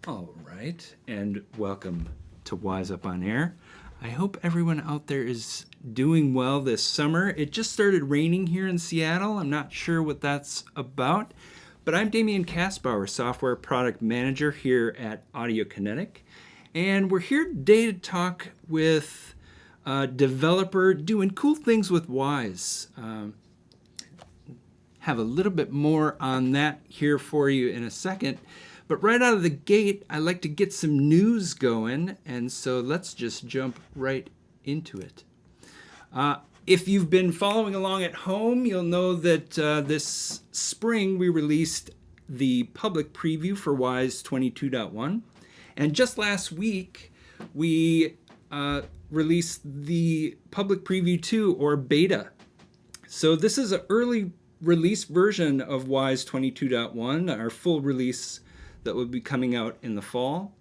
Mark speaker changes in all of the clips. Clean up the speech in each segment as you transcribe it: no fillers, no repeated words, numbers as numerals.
Speaker 1: All right, and welcome to Wise Up On Air. I hope everyone out there is doing well this summer. It just started raining here in Seattle. I'm not sure what that's about, but I'm Damian Kaspauer, Software Product Manager here at Audiokinetic, and we're here today to talk with a developer doing cool things with Wise. Have a little bit more on that here for you in a second. But right out of the gate, I like to get some news going, and so let's just jump right into it. If you've been following along at home, you'll know that this spring we released the public preview for Wise 22.1. And just last week, we released the public preview 2, or beta. So this is an early release version of Wise 22.1, our full release that will be coming out in the fall.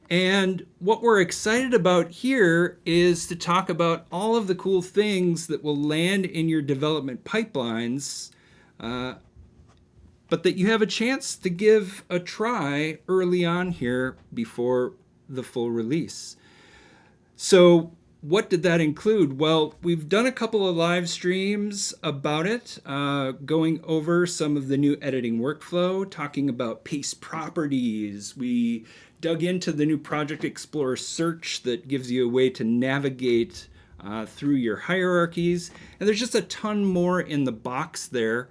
Speaker 1: And what we're excited about here is to talk about all of the cool things that will land in your development pipelines, but that you have a chance to give a try early on here before the full release. So what did that include? Well, we've done a couple of live streams about it, going over some of the new editing workflow, talking about paste properties. We dug into the new Project Explorer search that gives you a way to navigate through your hierarchies. And there's just a ton more in the box there.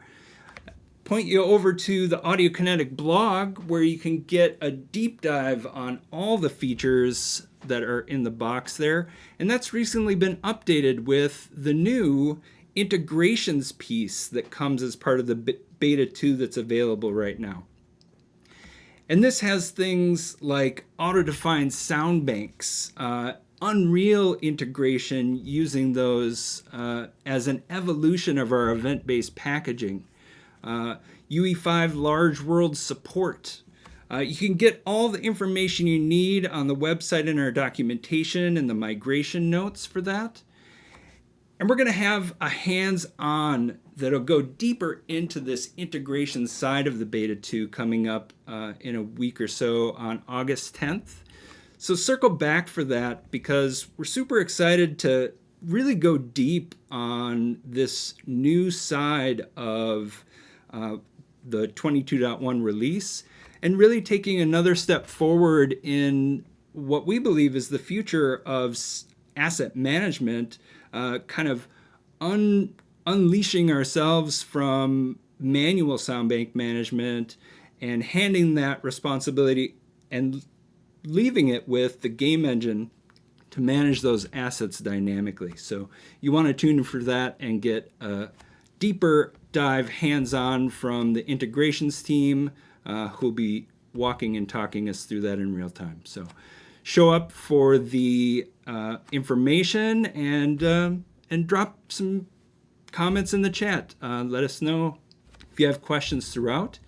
Speaker 1: Point you over to the Audiokinetic blog, where you can get a deep dive on all the features that are in the box there. And that's recently been updated with the new integrations piece that comes as part of the beta 2 that's available right now. And this has things like auto-defined sound banks, Unreal integration using those as an evolution of our event-based packaging, UE5 large world support. You can get all the information you need on the website in our documentation and the migration notes for that. And we're going to have a hands-on that'll go deeper into this integration side of the beta 2 coming up in a week or so on August 10th. So circle back for that, because we're super excited to really go deep on this new side of the 22.1 release, and really taking another step forward in what we believe is the future of asset management, kind of unleashing ourselves from manual sound bank management and handing that responsibility and leaving it with the game engine to manage those assets dynamically. So you want to tune in for that and get a deeper dive hands-on from the integrations team, who'll be walking and talking us through that in real time. So show up for the information and drop some comments in the chat. Let us know if you have questions throughout.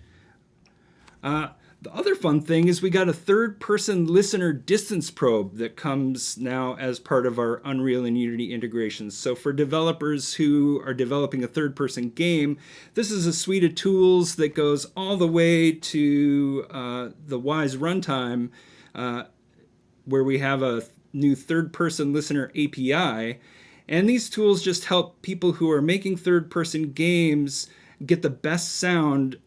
Speaker 1: The other fun thing is we got a third-person listener distance probe that comes now as part of our Unreal and Unity integrations. So for developers who are developing a third-person game, this is a suite of tools that goes all the way to the Wise runtime, where we have a new third-person listener API. And these tools just help people who are making third-person games get the best sound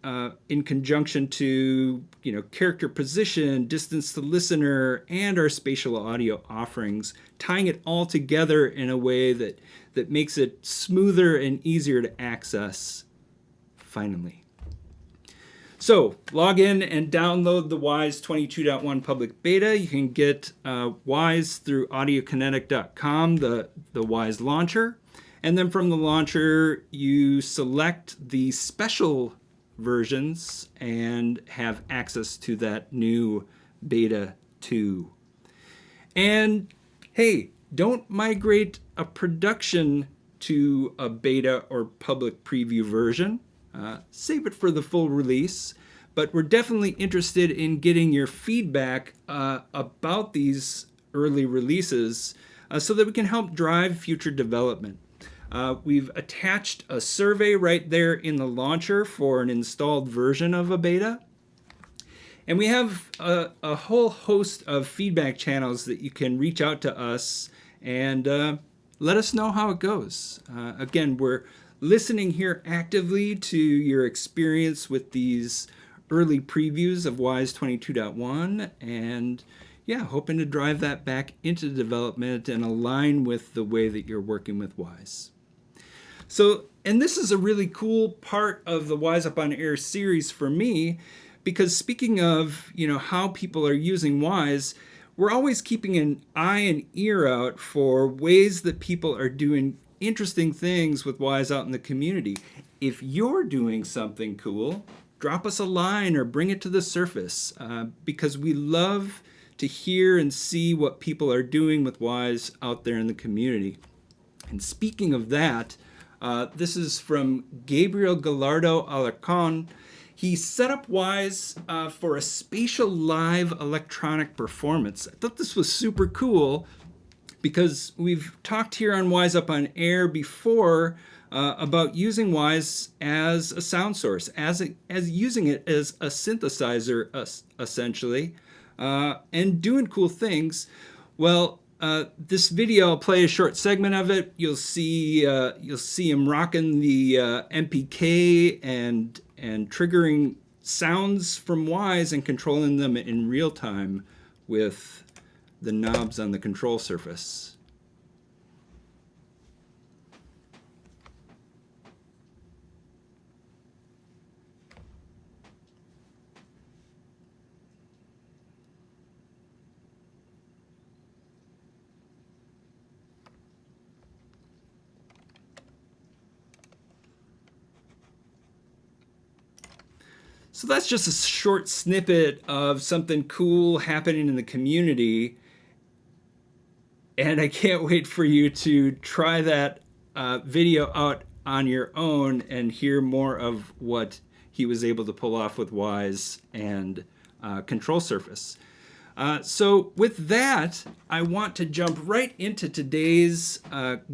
Speaker 1: in conjunction to, character position, distance to listener, and our spatial audio offerings, tying it all together in a way that makes it smoother and easier to access finally. So log in and download the Wise 22.1 public beta. You can get Wise through audiokinetic.com, the Wise launcher. And then from the launcher, you select the special versions and have access to that new beta 2. And hey, don't migrate a production to a beta or public preview version. Save it for the full release. But we're definitely interested in getting your feedback about these early releases so that we can help drive future development. We've attached a survey right there in the launcher for an installed version of a beta. And we have a whole host of feedback channels that you can reach out to us and let us know how it goes. Again, we're listening here actively to your experience with these early previews of Wwise 22.1 and hoping to drive that back into development and align with the way that you're working with Wwise. So, and this is a really cool part of the Wwise Up On Air series for me, because speaking of, how people are using Wwise, we're always keeping an eye and ear out for ways that people are doing interesting things with Wwise out in the community. If you're doing something cool, drop us a line or bring it to the surface, because we love to hear and see what people are doing with Wwise out there in the community. And speaking of that, this is from Gabriel Gallardo Alarcon. He set up Wwise for a spatial live electronic performance. I thought this was super cool because we've talked here on Wwise Up On Air before about using Wwise as a sound source, as using it as a synthesizer, essentially, and doing cool things. Well, this video, I'll play a short segment of it. You'll see him rocking the MPK and triggering sounds from Wwise and controlling them in real time with the knobs on the control surface. So that's just a short snippet of something cool happening in the community. And I can't wait for you to try that video out on your own and hear more of what he was able to pull off with Wwise and control surface. So with that, I want to jump right into today's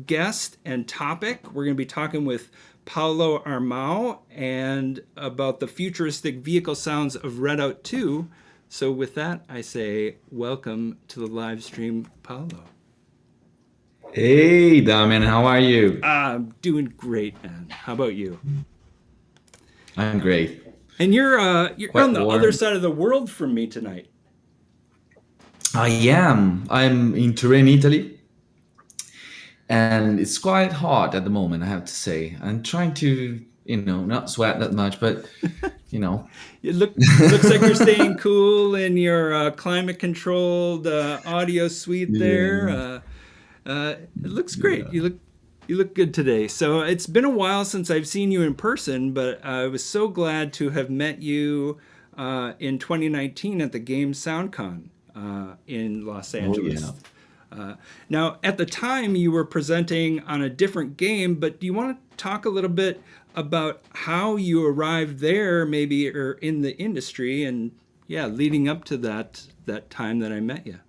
Speaker 1: guest and topic. We're going to be talking with Paolo Armao and about the futuristic vehicle sounds of Redout 2. So with that, I say welcome to the live stream, Paolo.
Speaker 2: Hey, Damian, how are you?
Speaker 1: I'm doing great, man. How about you?
Speaker 2: I'm great.
Speaker 1: And you're on the
Speaker 2: warm.
Speaker 1: other side of the world from me tonight.
Speaker 2: I am. I'm in Turin, Italy. And it's quite hot at the moment, I have to say. I'm trying to, not sweat that much, but,
Speaker 1: It looks like you're staying cool in your climate-controlled audio suite there. It looks great.
Speaker 2: Yeah.
Speaker 1: You look good today. So it's been a while since I've seen you in person, but I was so glad to have met you in 2019 at the Game SoundCon in Los Angeles.
Speaker 2: Oh, yeah.
Speaker 1: Now, at the time, you were presenting on a different game, but do you want to talk a little bit about how you arrived there, maybe, or in the industry, and leading up to that time that I met you?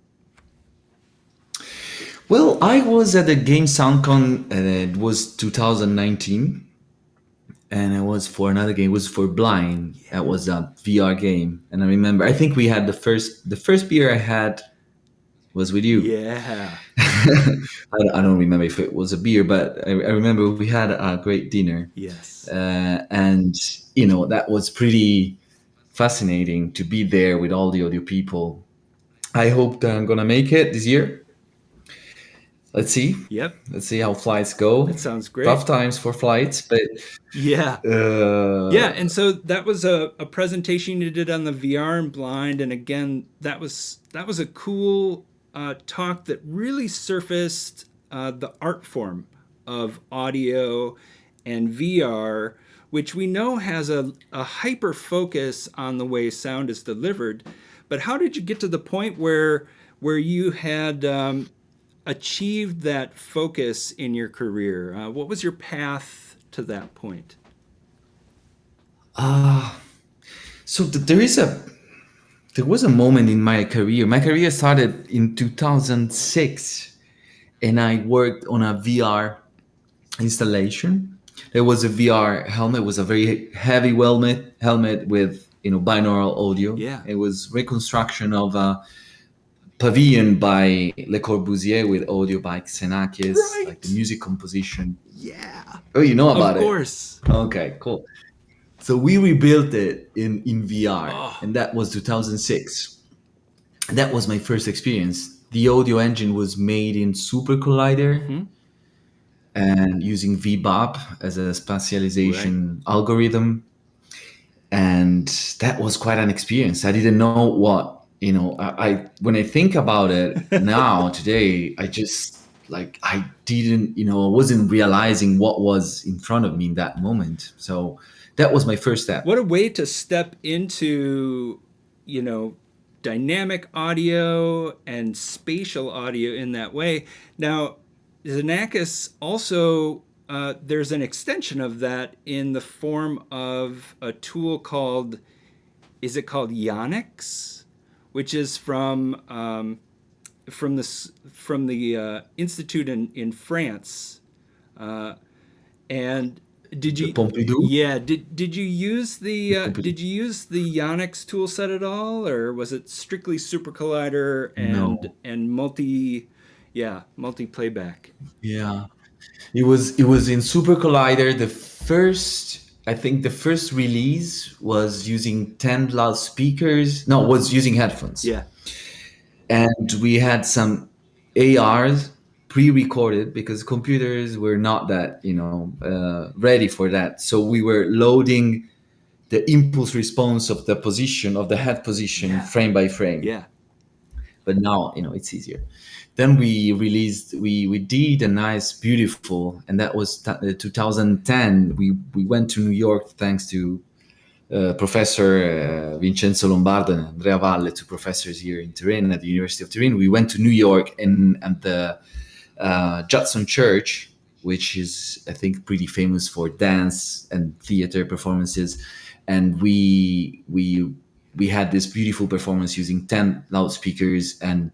Speaker 2: Well, I was at the Game SoundCon, and it was 2019, and it was for another game. It was for Blind.
Speaker 1: Yeah.
Speaker 2: That was a VR game, and I remember. I think we had the first beer I had was with you.
Speaker 1: Yeah.
Speaker 2: I don't remember if it was a beer, but I remember we had a great dinner.
Speaker 1: Yes.
Speaker 2: And that was pretty fascinating to be there with all the audio people. I hope that I'm gonna make it this year. Let's see.
Speaker 1: Yep.
Speaker 2: Let's see how flights go.
Speaker 1: That sounds great.
Speaker 2: Tough times for flights, but
Speaker 1: yeah. And so that was a presentation you did on the VR and Blind, and again, that was a cool talk that really surfaced the art form of audio and VR, which we know has a hyper focus on the way sound is delivered. But how did you get to the point where you had achieved that focus in your career? What was your path to that point?
Speaker 2: So there was a moment in my career. My career started in 2006, and I worked on a VR installation. There was a VR helmet. It was a very heavy helmet with binaural audio.
Speaker 1: Yeah.
Speaker 2: It was reconstruction of a Pavilion by Le Corbusier with audio by Xenakis,
Speaker 1: Right.
Speaker 2: like the music composition.
Speaker 1: Yeah.
Speaker 2: Oh, you know about
Speaker 1: Of
Speaker 2: it?
Speaker 1: course.
Speaker 2: Okay, cool. So we rebuilt it in VR,
Speaker 1: Oh.
Speaker 2: and that was 2006. And that was my first experience. The audio engine was made in Super Collider and using VBOP as a spatialization algorithm. And that was quite an experience. I didn't know what, I when I think about it now today, I just like I didn't, I wasn't realizing what was in front of me in that moment. So that was my first step.
Speaker 1: What a way to step into, dynamic audio and spatial audio in that way. Now, Xenakis also, there's an extension of that in the form of a tool called, is it called Yonix, which is from the institute in France, and did you?
Speaker 2: Pompidou?
Speaker 1: Yeah. Did you use the
Speaker 2: Pompidou.
Speaker 1: did you use the Yonix tool set at all, or was it strictly Super Collider
Speaker 2: No.
Speaker 1: and multi playback?
Speaker 2: Yeah. It was in Super Collider. The first release was using 10 loudspeakers. No, was using headphones.
Speaker 1: Yeah.
Speaker 2: And we had some ARs pre-recorded because computers were not that ready for that. So we were loading the impulse response of the position of the head position frame by frame.
Speaker 1: Yeah.
Speaker 2: But now it's easier. Then we did a nice beautiful, and that was 2010. We went to New York thanks to Professor Vincenzo Lombardo and Andrea Valle, two professors here in Turin at the University of Turin. We went to New York and at the Judson Church, which is, I think, pretty famous for dance and theater performances. And we had this beautiful performance using 10 loudspeakers and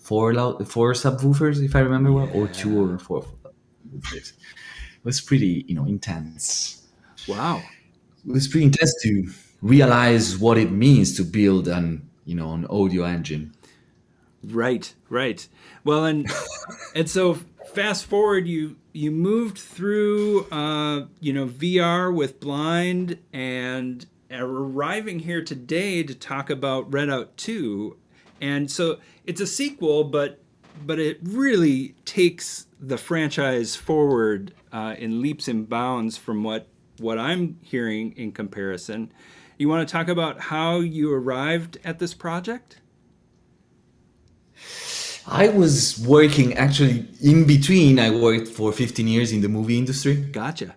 Speaker 2: four subwoofers, if I remember well, or 2 or 4 subwoofers. It was pretty, intense.
Speaker 1: Wow.
Speaker 2: It was pretty intense to realize what it means to build an audio engine.
Speaker 1: Right. Well, and so fast forward, you moved through VR with Blind and are arriving here today to talk about Redout 2. And so it's a sequel, but it really takes the franchise forward in leaps and bounds from what I'm hearing in comparison. You want to talk about how you arrived at this project?
Speaker 2: I was working actually in between. I worked for 15 years in the movie industry.
Speaker 1: Gotcha.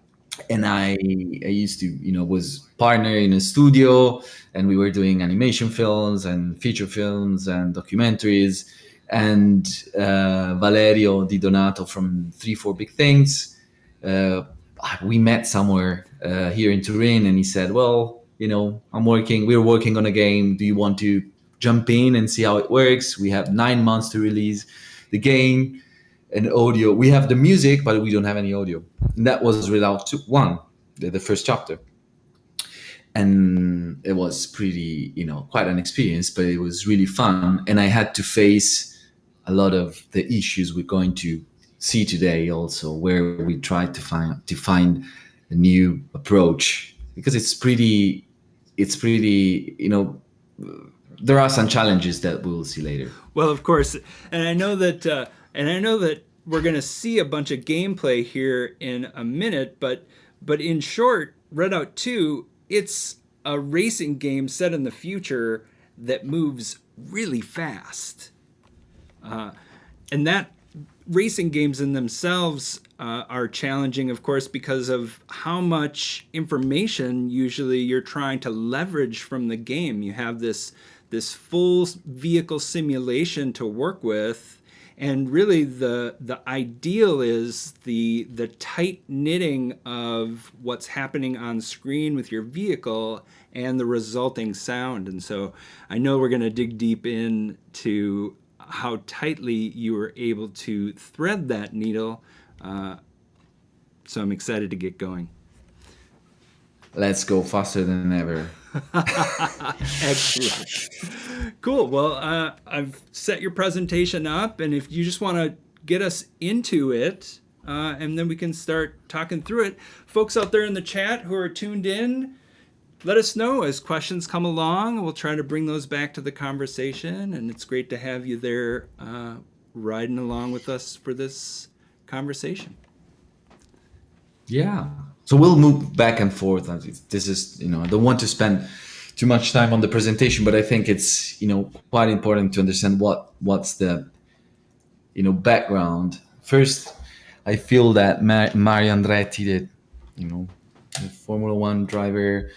Speaker 2: And I used to, was partner in a studio, and we were doing animation films and feature films and documentaries. And Valerio Di Donato from 3-4 Big Things, we met somewhere here in Turin, and he said, well, we're working on a game. Do you want to jump in and see how it works? We have 9 months to release the game. And audio, we have the music, but we don't have any audio. And that was Redout 1, the first chapter. And it was pretty, quite an experience, but it was really fun. And I had to face a lot of the issues we're going to see today also, where we tried to find a new approach, because it's pretty, there are some challenges that we'll see later.
Speaker 1: Well, of course, and I know that we're going to see a bunch of gameplay here in a minute, but in short, Redout 2, it's a racing game set in the future that moves really fast. And that racing games in themselves are challenging, of course, because of how much information usually you're trying to leverage from the game. You have this full vehicle simulation to work with, and really the ideal is the tight knitting of what's happening on screen with your vehicle and the resulting sound. And so I know we're going to dig deep into how tightly you were able to thread that needle. So I'm excited to get going.
Speaker 2: Let's go faster than ever.
Speaker 1: Excellent. Cool. Well, I've set your presentation up, and if you just want to get us into it, and then we can start talking through it. Folks out there in the chat who are tuned in, let us know as questions come along. We'll try to bring those back to the conversation, and it's great to have you there riding along with us for this conversation.
Speaker 2: Yeah. So we'll move back and forth. This is, I don't want to spend too much time on the presentation, but I think it's, quite important to understand what's the, background. First, I feel that Mario Andretti, the Formula One driver,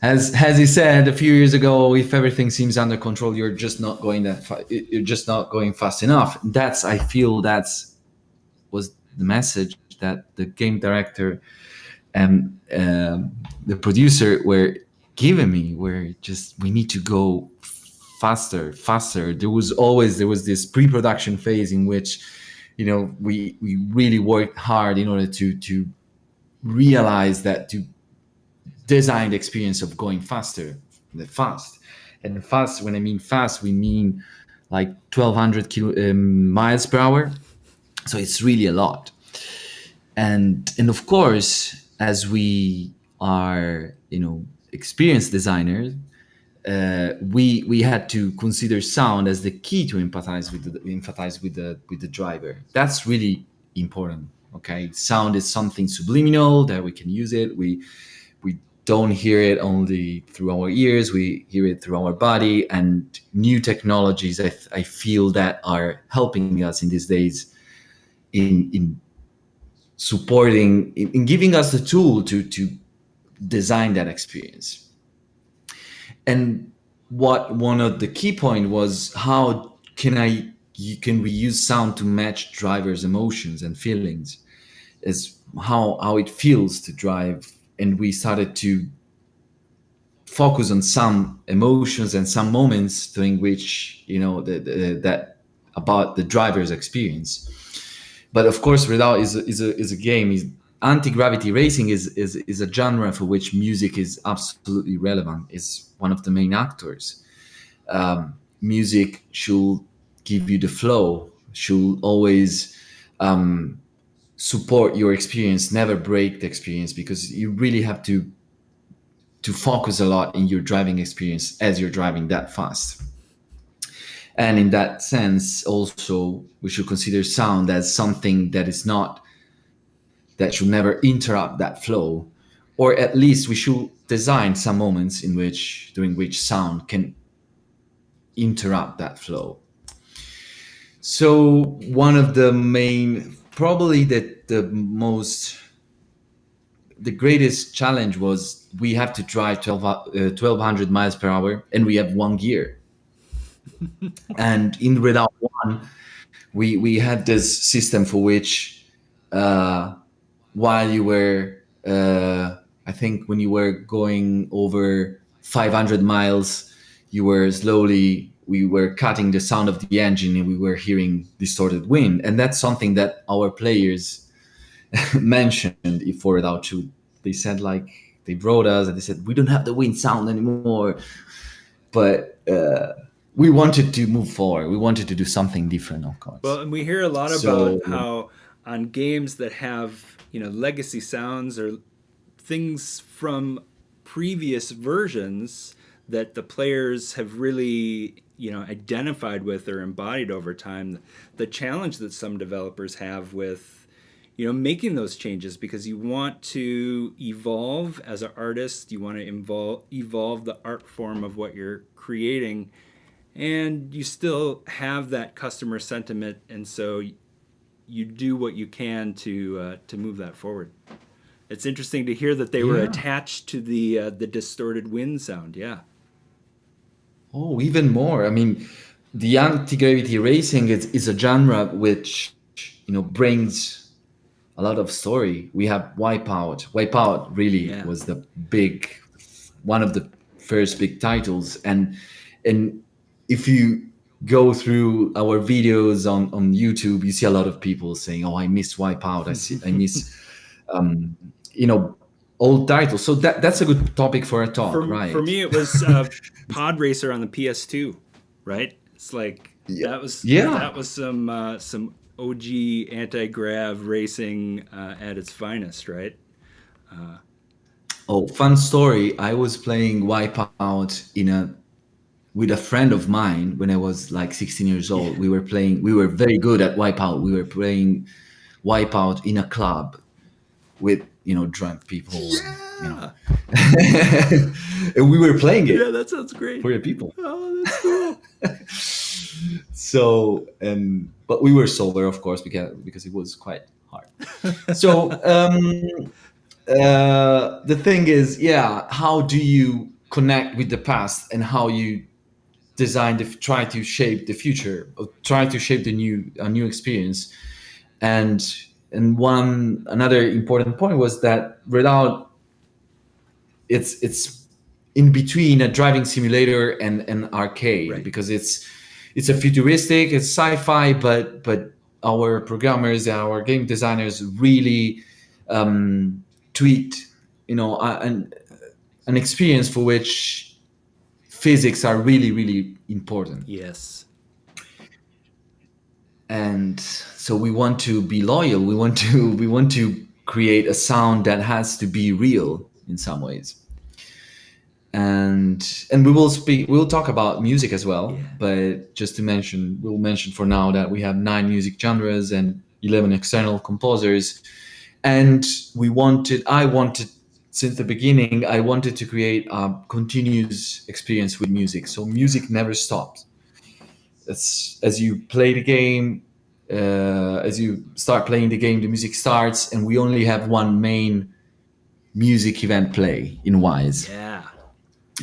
Speaker 2: as he said a few years ago, if everything seems under control, you're just not going you're just not going fast enough. I feel was the message that the game director and the producer were giving me, where we need to go faster. There was this pre-production phase in which, we really worked hard in order to realize that, to design the experience of going faster, fast. And fast, when I mean fast, we mean like 1,200 miles per hour. So it's really a lot. And of course, as we are, experienced designers, we had to consider sound as the key to empathize with the driver. That's really important. Okay, sound is something subliminal that we can use it. We don't hear it only through our ears. We hear it through our body. And new technologies, I feel, that are helping us in these days in supporting, in giving us the tool to design that experience. And one of the key point was, how can we use sound to match drivers' emotions and feelings, is how it feels to drive. And we started to focus on some emotions and some moments during which, that about the driver's experience. But of course, Redout is a game. Anti-gravity racing is a genre for which music is absolutely relevant. It's one of the main actors. Music should give you the flow, should always support your experience, never break the experience, because you really have to focus a lot in your driving experience as you're driving that fast. And in that sense, also, we should consider sound as something that should never interrupt that flow, or at least we should design some moments during which sound can interrupt that flow. So one of the main, probably the greatest challenge was, we have to drive 1,200 miles per hour, and we have one gear. And in Redout 1, we had this system for which, while you were, I think when you were going over 500 miles, we were cutting the sound of the engine, and we were hearing distorted wind. And that's something that our players mentioned for Redout 2. They said, they wrote us and they said, we don't have the wind sound anymore. But we wanted to move forward. We wanted to do something different, of course.
Speaker 1: Well, and we hear a lot about how on games that have, legacy sounds or things from previous versions that the players have really, identified with or embodied over time, the challenge that some developers have with, making those changes, because you want to evolve as an artist, you want to evolve the art form of what you're creating, and you still have that customer sentiment, and so you do what you can to move that forward. It's interesting to hear that they were attached to the distorted wind sound. Yeah.
Speaker 2: Oh, even more. I mean, the anti-gravity racing is a genre which, brings a lot of story. We have Wipeout. Wipeout really was one of the first big titles, and if you go through our videos on YouTube, you see a lot of people saying, "Oh, I miss Wipeout. I miss," old titles. So that's a good topic for a talk,
Speaker 1: For
Speaker 2: right?
Speaker 1: me, it was Pod Racer on the PS2, right? It's like
Speaker 2: Yeah.
Speaker 1: that was some OG anti-grav racing at its finest, right?
Speaker 2: Oh, fun story. I was playing Wipeout with a friend of mine when I was like 16 years old.
Speaker 1: Yeah.
Speaker 2: We were very good at Wipeout. We were playing Wipeout in a club with, drunk people
Speaker 1: Yeah.
Speaker 2: and we were playing
Speaker 1: Yeah,
Speaker 2: it
Speaker 1: that sounds great.
Speaker 2: for the people.
Speaker 1: Oh, that's cool.
Speaker 2: So, but we were sober, of course, because it was quite hard. So, the thing is, yeah, how do you connect with the past and how you try to shape the future, or try to shape a new experience? And another important point was that Redout, it's in between a driving simulator and an arcade,
Speaker 1: Right.
Speaker 2: because it's a futuristic, it's sci-fi, but our programmers and our game designers really tweaked, an experience for which physics are really, really important.
Speaker 1: Yes.
Speaker 2: And so we want to be loyal. We want to create a sound that has to be real in some ways. And we'll talk about music as well.
Speaker 1: Yeah.
Speaker 2: But just to mention, we'll mention for now that we have 9 music genres and 11 external composers. And I wanted since the beginning, I wanted to create a continuous experience with music. So music never stops. As you play the game, as you start playing the game, the music starts, and we only have one main music event play in Wwise.
Speaker 1: Yeah.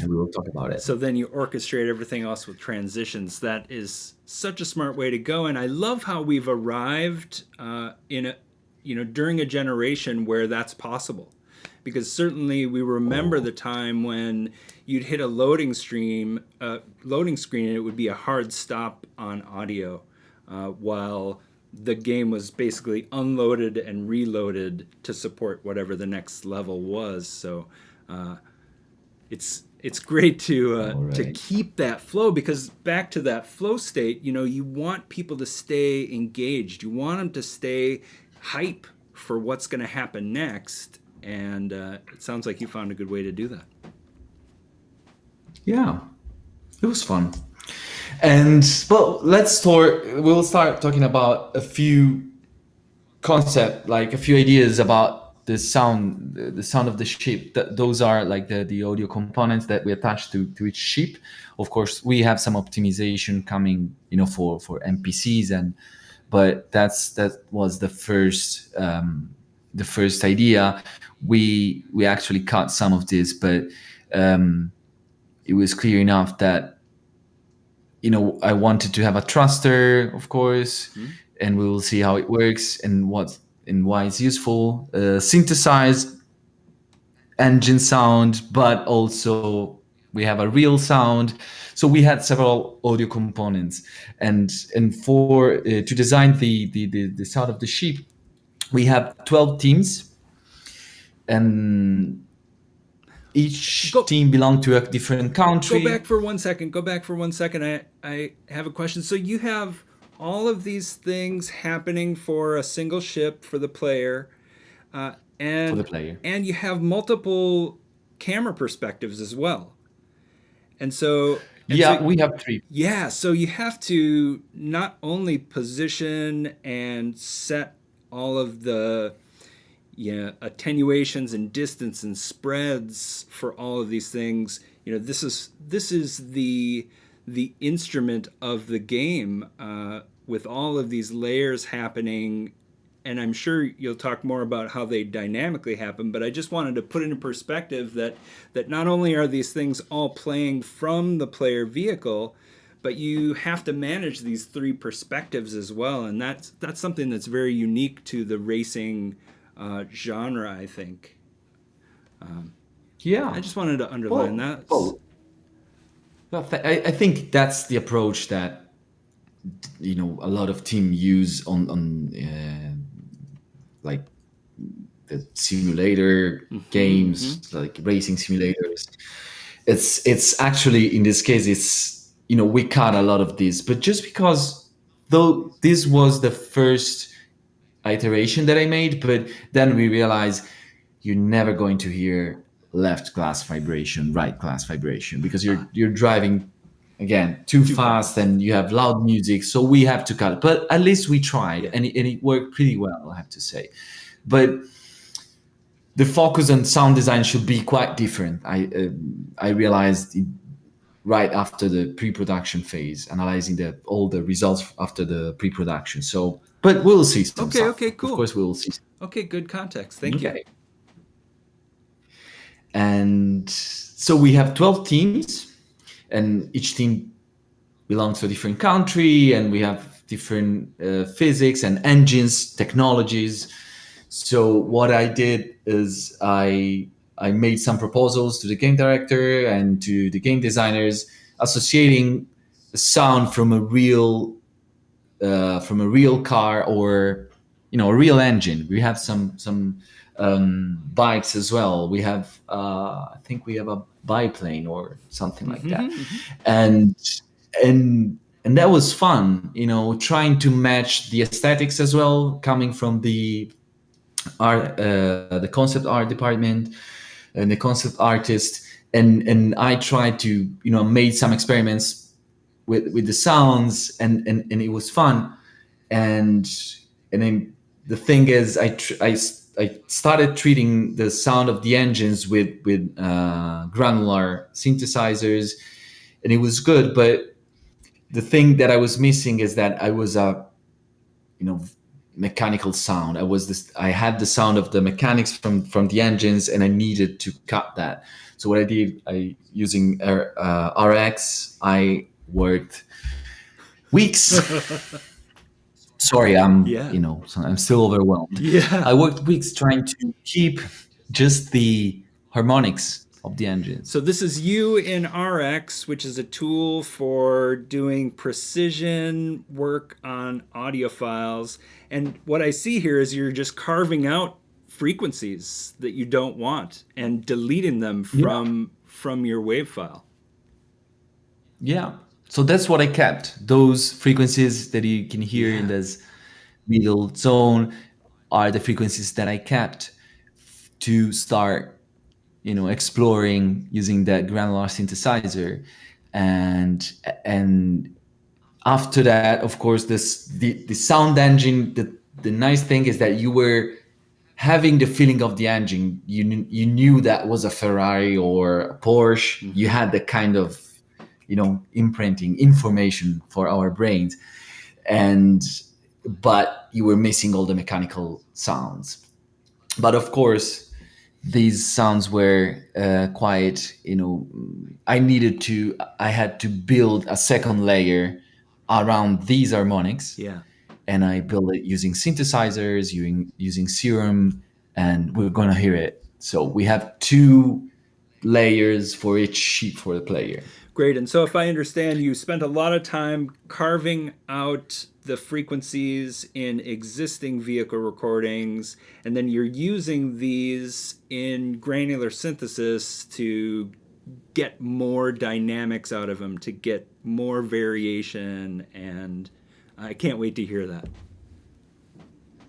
Speaker 2: And we will talk about it.
Speaker 1: So then you orchestrate everything else with transitions. That is such a smart way to go, and I love how we've arrived during a generation where that's possible. Because certainly we remember the time when you'd hit a loading screen, and it would be a hard stop on audio, while the game was basically unloaded and reloaded to support whatever the next level was. So it's great to keep that flow, because back to that flow state, you want people to stay engaged. You want them to stay hype for what's going to happen next. And it sounds like you found a good way to do that.
Speaker 2: Yeah, it was fun. And we'll start talking about a few a few ideas about the sound of the ship. Those are like the audio components that we attach to each ship. Of course, we have some optimization coming, for NPCs, but that was the first idea. We actually cut some of this, but it was clear enough that I wanted to have a thruster, of course, and we will see how it works and why it's useful. Synthesized engine sound, but also we have a real sound. So we had several audio components, and for to design the sound of the ship, we have 12 teams. And each team belonged to a different country.
Speaker 1: Go back for 1 second. I have a question. So you have all of these things happening for a single ship for the player, and you have multiple camera perspectives as well. And so
Speaker 2: we have 3.
Speaker 1: Yeah, so you have to not only position and set all of the attenuations and distance and spreads for all of these things. This is the instrument of the game, with all of these layers happening. And I'm sure you'll talk more about how they dynamically happen, but I just wanted to put it in perspective that not only are these things all playing from the player vehicle, but you have to manage these 3 perspectives as well. And that's something that's very unique to the racing genre, I think. I just wanted to underline that.
Speaker 2: I think that's the approach that a lot of teams use on like the simulator games, like racing simulators. It's actually, in this case, it's, we cut a lot of this, but just because, though this was the first iteration that I made, but then we realized you're never going to hear left glass vibration, right glass vibration, because you're driving again too fast and you have loud music, so we have to cut it. But at least we tried, and it worked pretty well, I have to say. But the focus on sound design should be quite different. I realized right after the pre-production phase, analyzing all the results after the pre-production. So, but we'll see some stuff.
Speaker 1: Okay, cool.
Speaker 2: Of course, we will see.
Speaker 1: Okay, good context. Thank you.
Speaker 2: And so we have 12 teams, and each team belongs to a different country, and we have different physics and engines, technologies. So what I did is I made some proposals to the game director and to the game designers, associating the sound from a real car, or a real engine. We have some bikes as well. We have I think we have a biplane or something like that, and that was fun. Trying to match the aesthetics as well, coming from the art, the concept art department, and the concept artist, and I tried to made some experiments with the sounds, and it was fun, and then the thing is, I started treating the sound of the engines with granular synthesizers, and it was good. But the thing that I was missing is that I was a mechanical sound. I had the sound of the mechanics from the engines, and I needed to cut that. So what I did, using RX, I worked weeks. Sorry, I'm still overwhelmed.
Speaker 1: Yeah,
Speaker 2: I worked weeks trying to keep just the harmonics of the engine.
Speaker 1: So this is you in RX, which is a tool for doing precision work on audio files. And what I see here is you're just carving out frequencies that you don't want and deleting them from your wave file.
Speaker 2: Yeah. So that's what I kept. Those frequencies that you can hear in this middle zone are the frequencies that I kept to start, exploring using that granular synthesizer. And after that, of course, the sound engine, the nice thing is that you were having the feeling of the engine. You knew that was a Ferrari or a Porsche. You had the kind of imprinting information for our brains, but you were missing all the mechanical sounds. But of course, these sounds were quite, I had to build a second layer around these harmonics.
Speaker 1: Yeah.
Speaker 2: And I built it using synthesizers, using Serum, and we're going to hear it. So we have 2 layers for each sheet for the player.
Speaker 1: Great. And so if I understand, you spent a lot of time carving out the frequencies in existing vehicle recordings, and then you're using these in granular synthesis to get more dynamics out of them, to get more variation, and I can't wait to hear that.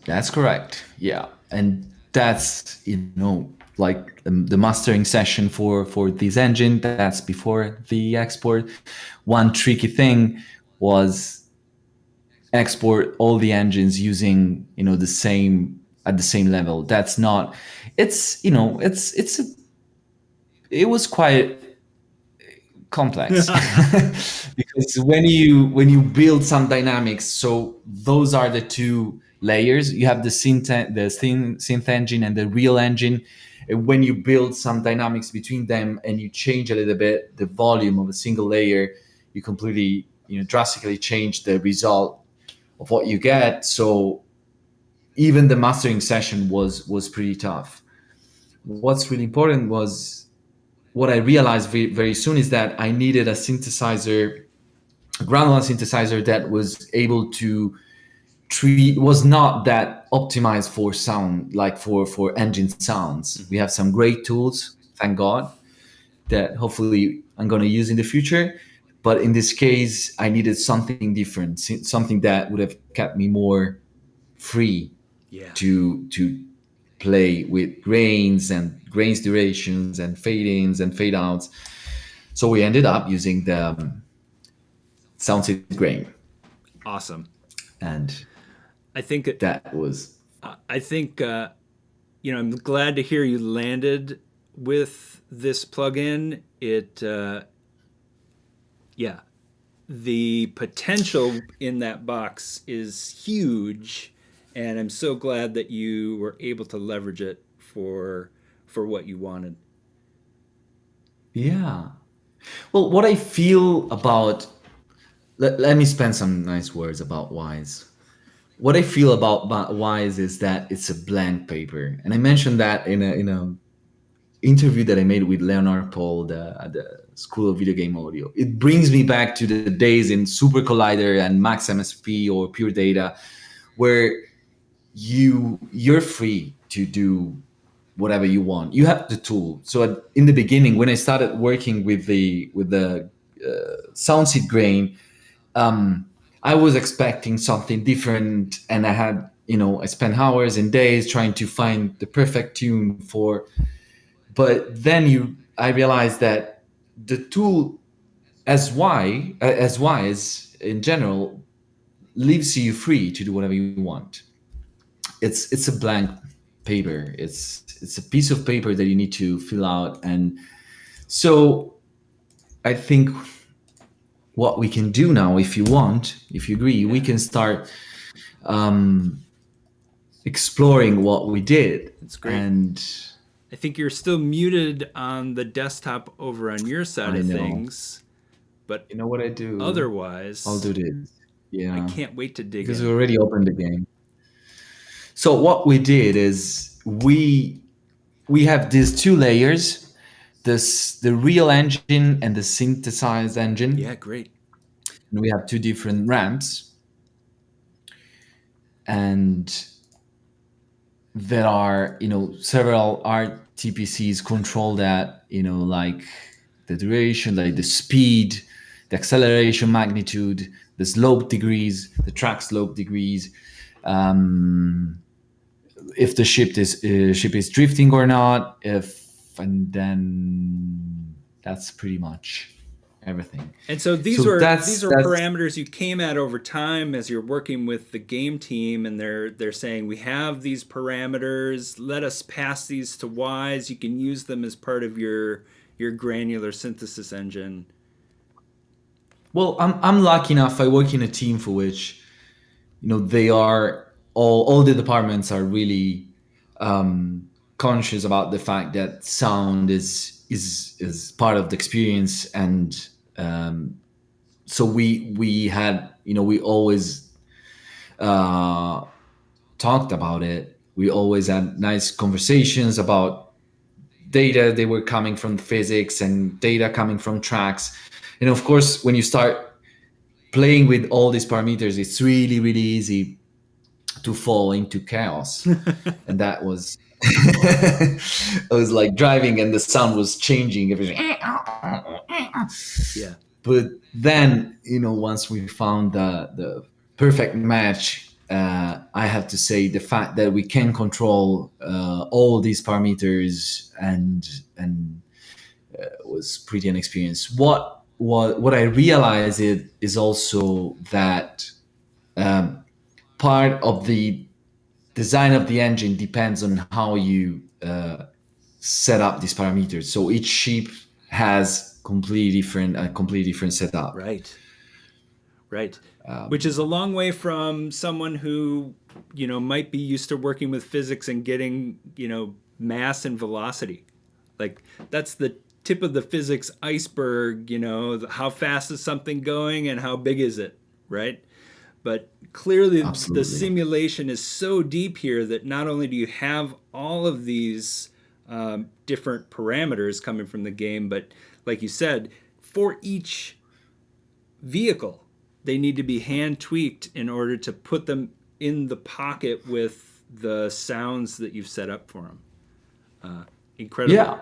Speaker 2: That's correct. Yeah. And that's, like the mastering session for this engine, that's before the export. One tricky thing was export all the engines using at the same level. That's not, it was quite complex because when you build some dynamics, so those are the 2 layers. You have the synth engine and the real engine. And when you build some dynamics between them and you change a little bit the volume of a single layer, you completely, drastically change the result of what you get. So even the mastering session was pretty tough. What's really important was, what I realized very soon is that I needed a granular synthesizer that was able to was not that optimized for sound, like for engine sounds.
Speaker 1: Mm-hmm.
Speaker 2: We have some great tools, thank God, that hopefully I'm going to use in the future. But in this case, I needed something different, something that would have kept me more free
Speaker 1: Yeah.
Speaker 2: to play with grains and grains durations and fade ins and fade outs. So we ended up using the SoundSeed Grain,
Speaker 1: Awesome.
Speaker 2: and
Speaker 1: I think
Speaker 2: that was
Speaker 1: I think I'm glad to hear you landed with this plugin. Yeah, the potential in that box is huge, and I'm so glad that you were able to leverage it for what you wanted.
Speaker 2: yeah. Well, what I feel about let me spend some nice words about Wise. What I feel about Wise is that it's a blank paper, and I mentioned that in a interview that I made with Leonard Paul at the School of Video Game Audio. It brings me back to the days in Super Collider and Max MSP or Pure Data, where you're free to do whatever you want. You have the tool. So in the beginning, when I started working with the SoundSeed Grain, I was expecting something different, and I spent hours and days trying to find the perfect tune for. But then I realized that the tool, as Wise in general, leaves you free to do whatever you want. It's a blank paper. It's a piece of paper that you need to fill out, and so I think what we can do now, if you want, if you agree, we can start exploring what we did.
Speaker 1: That's great.
Speaker 2: And
Speaker 1: I think you're still muted on the desktop over on your side of things, but
Speaker 2: you know what I do?
Speaker 1: otherwise,
Speaker 2: I'll do this. Yeah,
Speaker 1: I can't wait to dig
Speaker 2: because
Speaker 1: in.
Speaker 2: we already opened the game. So what we did is we have these two layers, the real engine and the synthesized engine.
Speaker 1: Yeah, great.
Speaker 2: And we have two different ramps, and there are several RTPCs control that, like the duration, like the speed, the acceleration magnitude, the slope degrees, the track slope degrees, if the ship is drifting or not, and then that's pretty much everything.
Speaker 1: And so these are parameters you came at over time as you're working with the game team, and they're saying, we have these parameters, let us pass these to Wise. You can use them as part of your granular synthesis engine.
Speaker 2: Well, I'm lucky enough. I work in a team for which they are all the departments are really conscious about the fact that sound is part of the experience, and so we had we always talked about it. We always had nice conversations about data. They were coming from physics and data coming from tracks, and of course when you start playing with all these parameters, it's really easy to fall into chaos. And that was I was like driving and the sound was changing everything.
Speaker 1: Yeah.
Speaker 2: But then once we found the perfect match, I have to say the fact that we can control all these parameters and was pretty an experience. What I realized is also that part of the design of the engine depends on how you set up these parameters. So each ship has a completely different setup.
Speaker 1: Right. Which is a long way from someone who might be used to working with physics and getting mass and velocity. Like that's the tip of the physics iceberg. How fast is something going and how big is it, right? But clearly the simulation is so deep here that not only do you have all of these different parameters coming from the game, but like you said, for each vehicle, they need to be hand tweaked in order to put them in the pocket with the sounds that you've set up for them. Incredible.
Speaker 2: Yeah.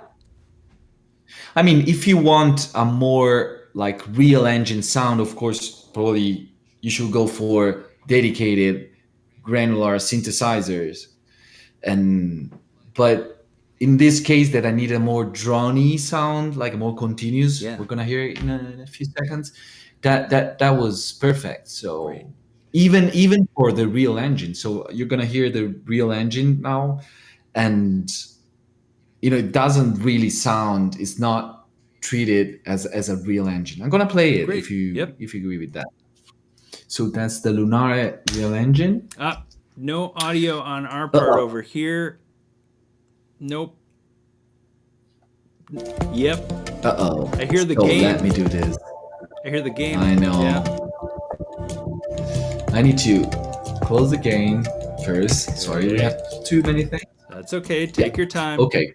Speaker 2: I mean, if you want a more like real engine sound, of course, probably you should go for dedicated granular synthesizers. And but in this case, that I need a more drony sound, like a more continuous.
Speaker 1: Yeah.
Speaker 2: We're gonna hear it in a few seconds. That was perfect. So
Speaker 1: Great.
Speaker 2: even for the real engine, so you're gonna hear the real engine now, and it doesn't really sound. It's not treated as a real engine. I'm gonna play it
Speaker 1: Great.
Speaker 2: if you
Speaker 1: Yep.
Speaker 2: if you agree with that. So that's the Lunare real engine.
Speaker 1: No audio on our part over here. Nope. Yep.
Speaker 2: Uh-oh.
Speaker 1: I hear the
Speaker 2: So
Speaker 1: game.
Speaker 2: let me do this.
Speaker 1: I hear the game.
Speaker 2: I know.
Speaker 1: Yeah.
Speaker 2: I need to close the game first. Sorry, we have too many things.
Speaker 1: That's okay. Take your time.
Speaker 2: Okay.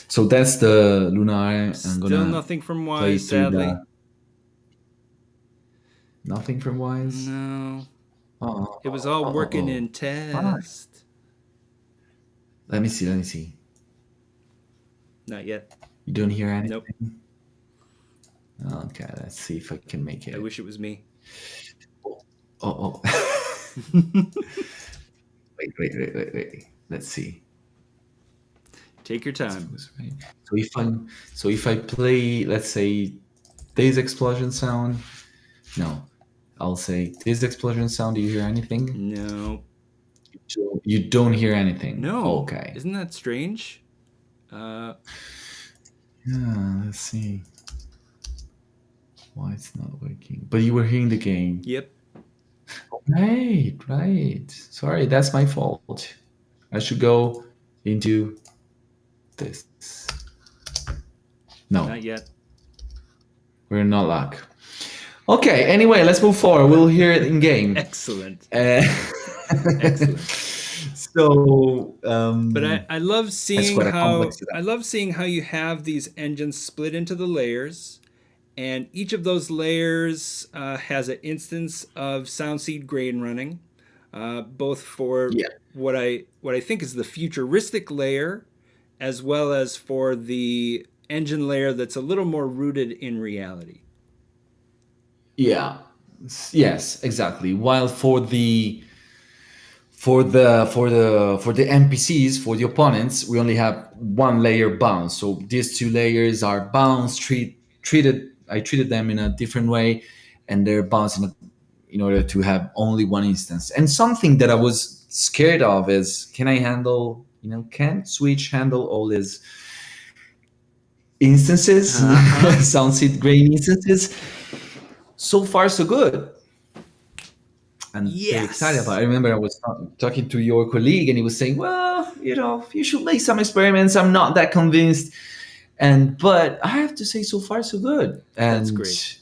Speaker 2: So that's the Lunar.
Speaker 1: Still nothing from Wise, sadly.
Speaker 2: Nothing from Wise?
Speaker 1: No. It was all working in test.
Speaker 2: Let me see.
Speaker 1: Not yet.
Speaker 2: You don't hear anything?
Speaker 1: Nope.
Speaker 2: Okay, let's see if I can make it.
Speaker 1: I wish it was me.
Speaker 2: Oh. Wait. Let's see.
Speaker 1: Take your time.
Speaker 2: So if I play, let's say, this explosion sound. No, I'll say this explosion sound. Do you hear anything?
Speaker 1: No.
Speaker 2: You don't hear anything.
Speaker 1: No.
Speaker 2: Okay.
Speaker 1: Isn't that strange?
Speaker 2: Yeah. Let's see. Why it's not working? But you were hearing the game.
Speaker 1: Yep.
Speaker 2: Right. Sorry, that's my fault. I should go into this. No.
Speaker 1: Not yet.
Speaker 2: We're not luck. Okay, anyway, let's move forward. We'll hear it in game.
Speaker 1: Excellent.
Speaker 2: Excellent. So,
Speaker 1: but I love seeing
Speaker 2: how
Speaker 1: you have these engines split into the layers, and each of those layers has an instance of SoundSeed Grain running, both for what I think is the futuristic layer, as well as for the engine layer that's a little more rooted in reality.
Speaker 2: Yeah. Yes, exactly. While for the NPCs, for the opponents, we only have one layer bounce. So these two layers are bounce treated. I treated them in a different way, and they're bouncing in order to have only one instance. And something that I was scared of is, can Switch handle all these instances, SoundSeed Grain instances? So far, so good. And very excited about it. I remember I was talking to your colleague, and he was saying, well, you should make some experiments. I'm not that convinced. But I have to say, so far, so good. And
Speaker 1: that's great.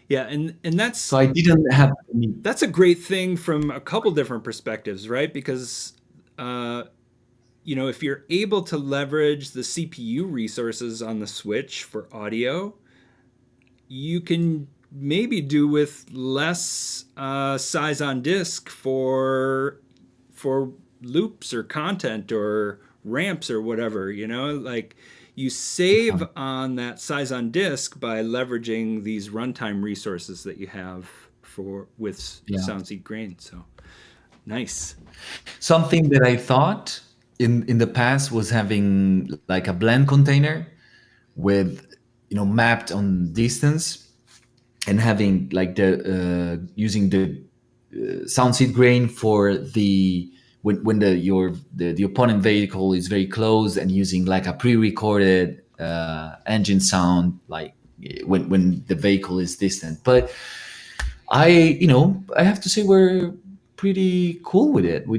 Speaker 1: Yeah, and that's...
Speaker 2: So I didn't have...
Speaker 1: That's a great thing from a couple different perspectives, right? Because, if you're able to leverage the CPU resources on the Switch for audio, you can maybe do with less size on disk for loops or content or ramps or whatever, like you save on that size on disk by leveraging these runtime resources that you have with SoundSeed Grain. So nice.
Speaker 2: Something that I thought in the past was having like a blend container with mapped on distance, and having like the using the SoundSeed Grain for the when the opponent vehicle is very close, and using like a pre-recorded engine sound, like when the vehicle is distant. But I have to say we're pretty cool with it. We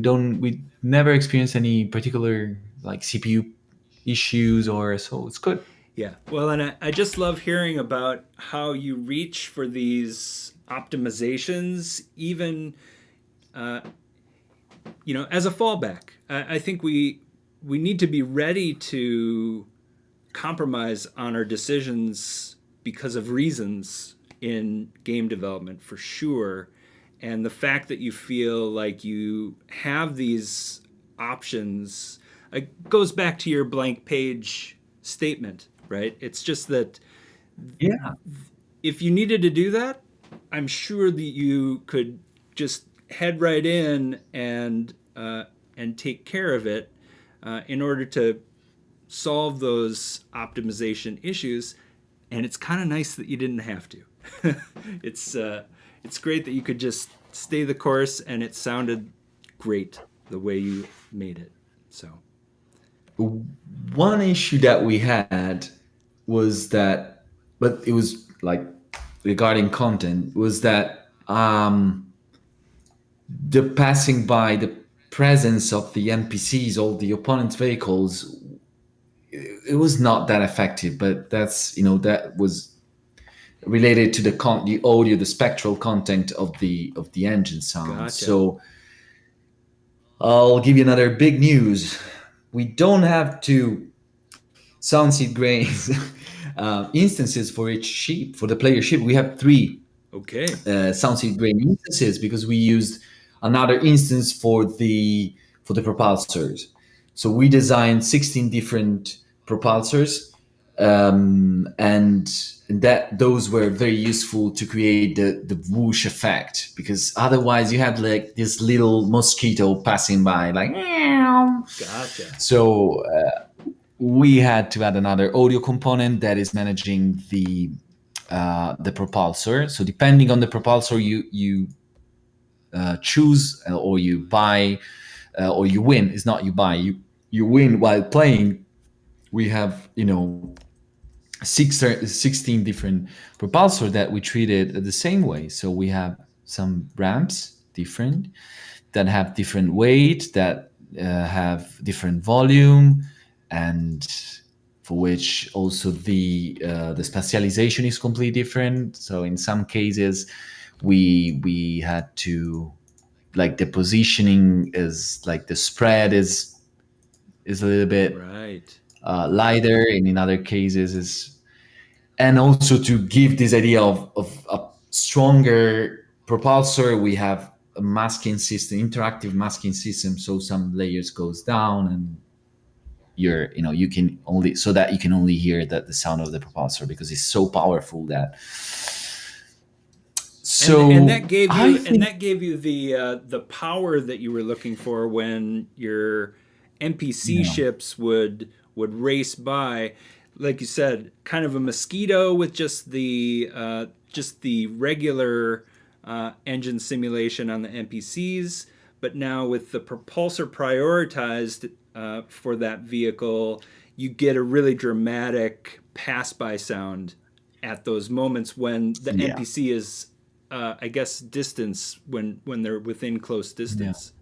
Speaker 2: never experienced any particular like CPU issues so it's good.
Speaker 1: Yeah, well, and I just love hearing about how you reach for these optimizations, even, as a fallback. I think we need to be ready to compromise on our decisions because of reasons, in game development for sure. And the fact that you feel like you have these options goes back to your blank page statement, right? It's just that
Speaker 2: Yeah.
Speaker 1: if you needed to do that, I'm sure that you could just head right in and take care of it in order to solve those optimization issues. And it's kind of nice that you didn't have to. It's great that you could just stay the course, and it sounded great the way you made it. So
Speaker 2: One issue that we had was that, but it was like regarding content, was that the passing by the presence of the NPCs, all the opponent's vehicles, it was not that effective. But that's, that was related to the audio, the spectral content of the engine sound.
Speaker 1: Gotcha.
Speaker 2: So I'll give you another big news. We don't have to SoundSeed Grain instances for each ship, for the player ship. We have 3
Speaker 1: okay,
Speaker 2: SoundSeed Grain instances because we used another instance for the propulsors. So we designed 16 different propulsors, and that those were very useful to create the whoosh effect, because otherwise you had like this little mosquito passing by, like meow.
Speaker 1: gotcha.
Speaker 2: So we had to add another audio component that is managing the propulsor. So depending on the propulsor you choose, or you buy, or you win. It's not you buy, you win while playing. We have 16 different propulsors that we treated the same way. So we have some ramps different, that have different weight, that have different volume, and for which also the spatialization is completely different. So in some cases we had to, like, the positioning is like, the spread is a little bit
Speaker 1: Right.
Speaker 2: lighter, and in other cases is, and also to give this idea of a stronger propulsor, we have a masking system, interactive masking system. So some layers goes down, and you can only, so that you can only hear the sound of the propulsor, because it's so powerful that. So
Speaker 1: and that gave you the power that you were looking for when your NPC ships would race by, like you said, kind of a mosquito with just the regular engine simulation on the NPCs, but now with the propulsor prioritized for that vehicle, you get a really dramatic pass-by sound at those moments when the NPC is, I guess, distance, when they're within close distance.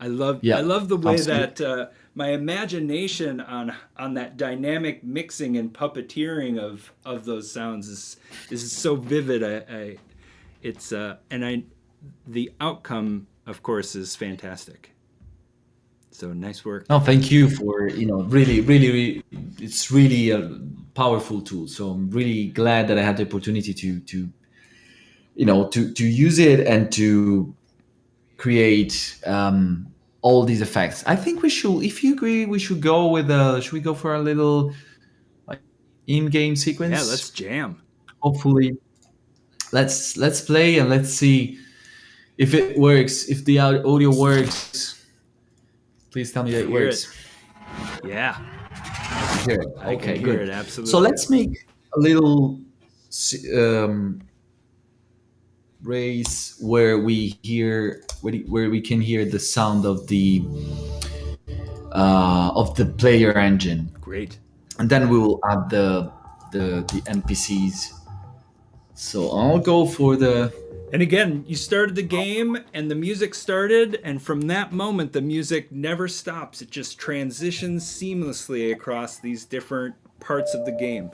Speaker 1: I love the way that my imagination on that dynamic mixing and puppeteering of those sounds is so vivid. The outcome, of course, is fantastic. So nice work.
Speaker 2: No, thank you for really, it's really a powerful tool. So I'm really glad that I had the opportunity to use it and to create all these effects. I think we should, if you agree, we should go with should we go for a little in-game sequence?
Speaker 1: Yeah, let's jam.
Speaker 2: Hopefully, let's play and let's see if it works. If the audio works, please tell me that it works.
Speaker 1: Yeah.
Speaker 2: Hear it. Okay,
Speaker 1: hear
Speaker 2: good.
Speaker 1: it, absolutely.
Speaker 2: So let's make a little race where we can hear the sound of the player engine.
Speaker 1: Great.
Speaker 2: And then we will add the NPCs. So I'll go for the.
Speaker 1: And again, you started the game and the music started, and from that moment, the music never stops. It just transitions seamlessly across these different parts of the game.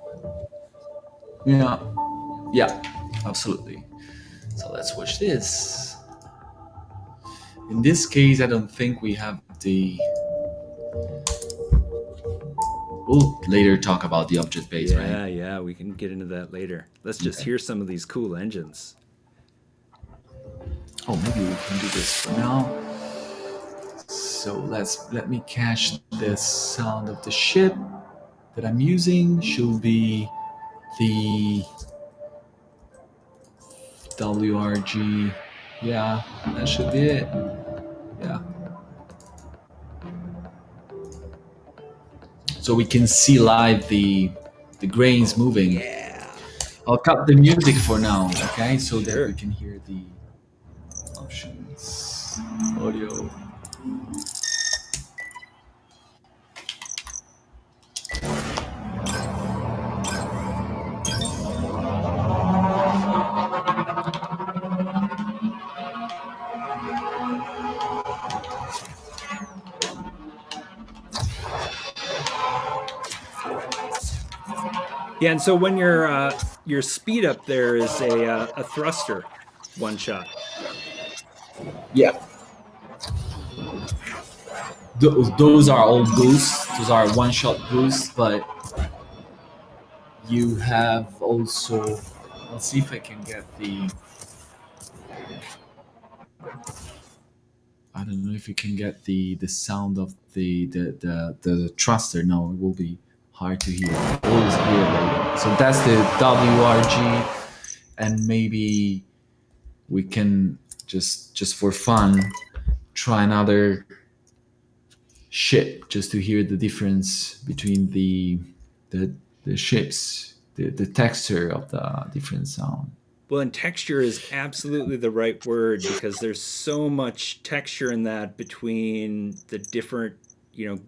Speaker 2: Yeah, absolutely. So let's watch this. In this case, I don't think we have the. we'll later talk about the object base, right?
Speaker 1: Yeah, we can get into that later. Let's just hear some of these cool engines.
Speaker 2: Oh, maybe we can do this for now. So let me cache the sound of the ship that I'm using. Should be the WRG. Yeah, that should be it. Yeah. So we can see live the grains moving.
Speaker 1: Yeah.
Speaker 2: I'll cut the music for now, okay? So
Speaker 1: Sure.
Speaker 2: that we can hear the options. Audio.
Speaker 1: Yeah, and so when your speed up there is a thruster one shot.
Speaker 2: Yeah. Those are all boosts. Those are one-shot boosts, but you have also. Let's see if I can get the. I don't know if you can get the sound of the thruster. No, it will be hard to hear. Always hear later. So that's the WRG, and maybe we can just for fun try another ship just to hear the difference between the ships, the texture of the different sound.
Speaker 1: Well, and texture is absolutely the right word, because there's so much texture in that between the different,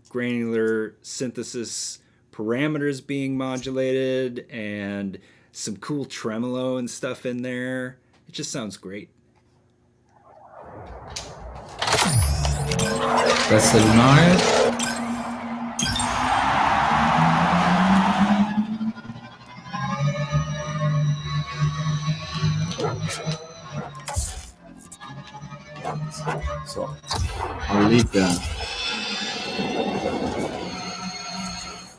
Speaker 1: granular synthesis parameters being modulated and some cool tremolo and stuff in there. It just sounds great.
Speaker 2: That's the Lunaria. So I'll leave that.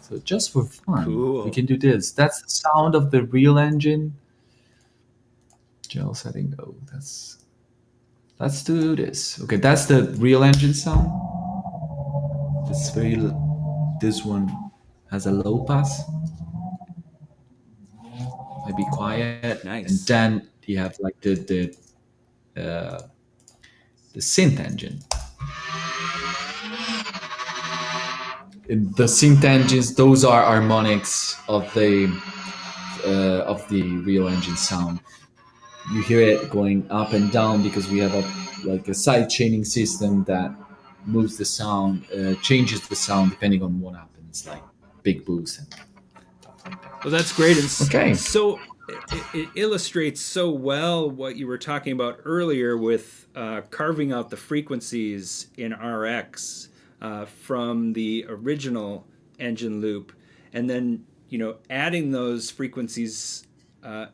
Speaker 2: So just for fun,
Speaker 1: Cool.
Speaker 2: we can do this. That's the sound of the real engine. Gel setting. Oh, let's do this. Okay, that's the real engine sound. This one has a low pass. Maybe quiet.
Speaker 1: Nice.
Speaker 2: And then you have like the synth engine. In the synth engines, those are harmonics of the real engine sound. You hear it going up and down because we have a side chaining system that moves the sound, changes the sound depending on what happens, like big boost.
Speaker 1: Well, that's great. And
Speaker 2: okay.
Speaker 1: So it illustrates so well what you were talking about earlier with carving out the frequencies in RX from the original engine loop, and then adding those frequencies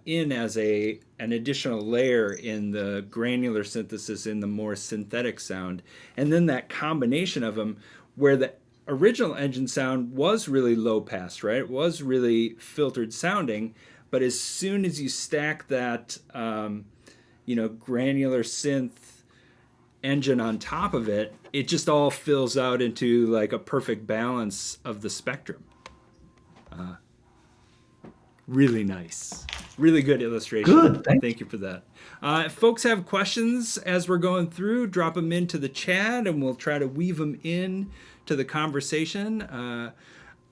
Speaker 1: in as an additional layer in the granular synthesis, in the more synthetic sound, and then that combination of them, where the original engine sound was really low pass, right? It was really filtered sounding, but as soon as you stack that, granular synth engine on top of it, it just all fills out into like a perfect balance of the spectrum. Really nice. Really good illustration.
Speaker 2: Good.
Speaker 1: Thank you for that. If folks have questions as we're going through, drop them into the chat and we'll try to weave them in to the conversation.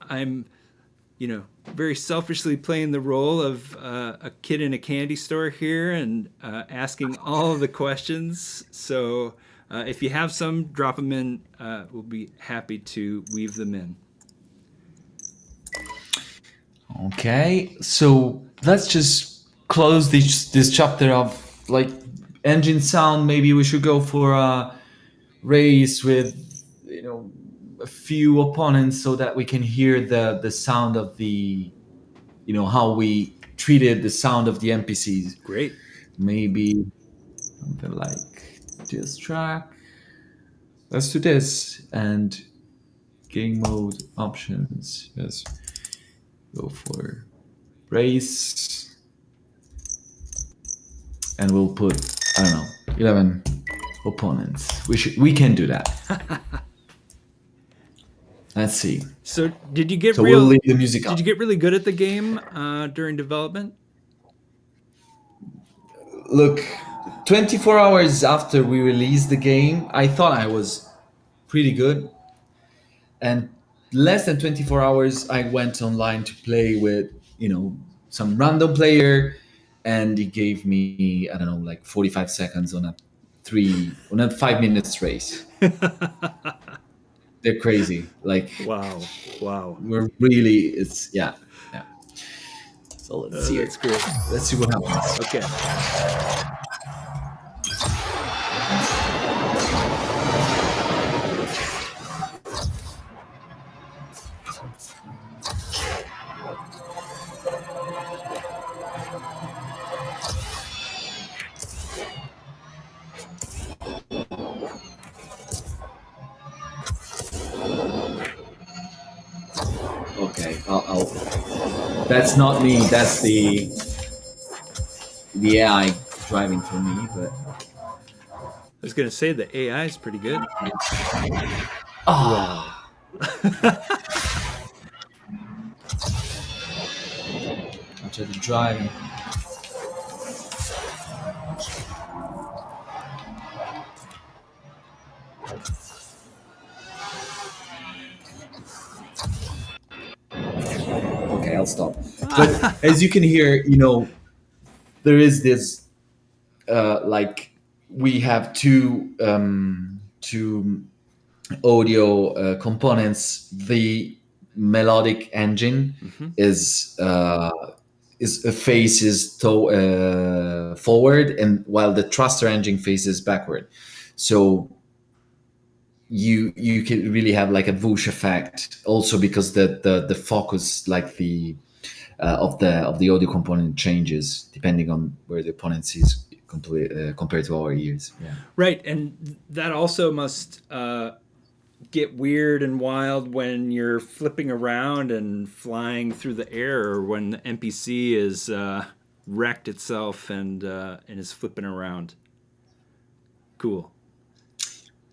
Speaker 1: I'm, very selfishly playing the role of a kid in a candy store here and asking all of the questions. So if you have some, drop them in. We'll be happy to weave them in.
Speaker 2: Okay, so let's just close this chapter of like engine sound. Maybe we should go for a race with a few opponents so that we can hear the sound of the how we treated the sound of the NPCs.
Speaker 1: Great.
Speaker 2: Maybe something like this track. Let's do this and game mode options. Yes, go for race, and we'll put, I don't know, 11 opponents. We can do that. Let's see.
Speaker 1: So did you get
Speaker 2: So we'll leave the music
Speaker 1: Did
Speaker 2: up.
Speaker 1: you get really good at the game during development?
Speaker 2: Look, 24 hours after we released the game, I thought I was pretty good. And less than 24 hours, I went online to play with, some random player, and he gave me, I don't know, like 45 seconds on a 5 minutes race. They're crazy. Like,
Speaker 1: Wow.
Speaker 2: it's, yeah. So let's see.
Speaker 1: That's great.
Speaker 2: Let's see what happens.
Speaker 1: Okay.
Speaker 2: Okay, I'll. That's not me. That's the AI driving for me. But
Speaker 1: I was going to say the AI is pretty good.
Speaker 2: Wow. After the driving. Okay, I'll stop. But as you can hear, there is this, like, we have two audio components. The melodic engine faces forward, and while the thruster engine faces backward. So you can really have like a whoosh effect, also because the focus, like the of the audio component, changes depending on where the opponent is compared to our ears. Yeah.
Speaker 1: Right, and that also must get weird and wild when you're flipping around and flying through the air, or when the NPC is wrecked itself and is flipping around. Cool.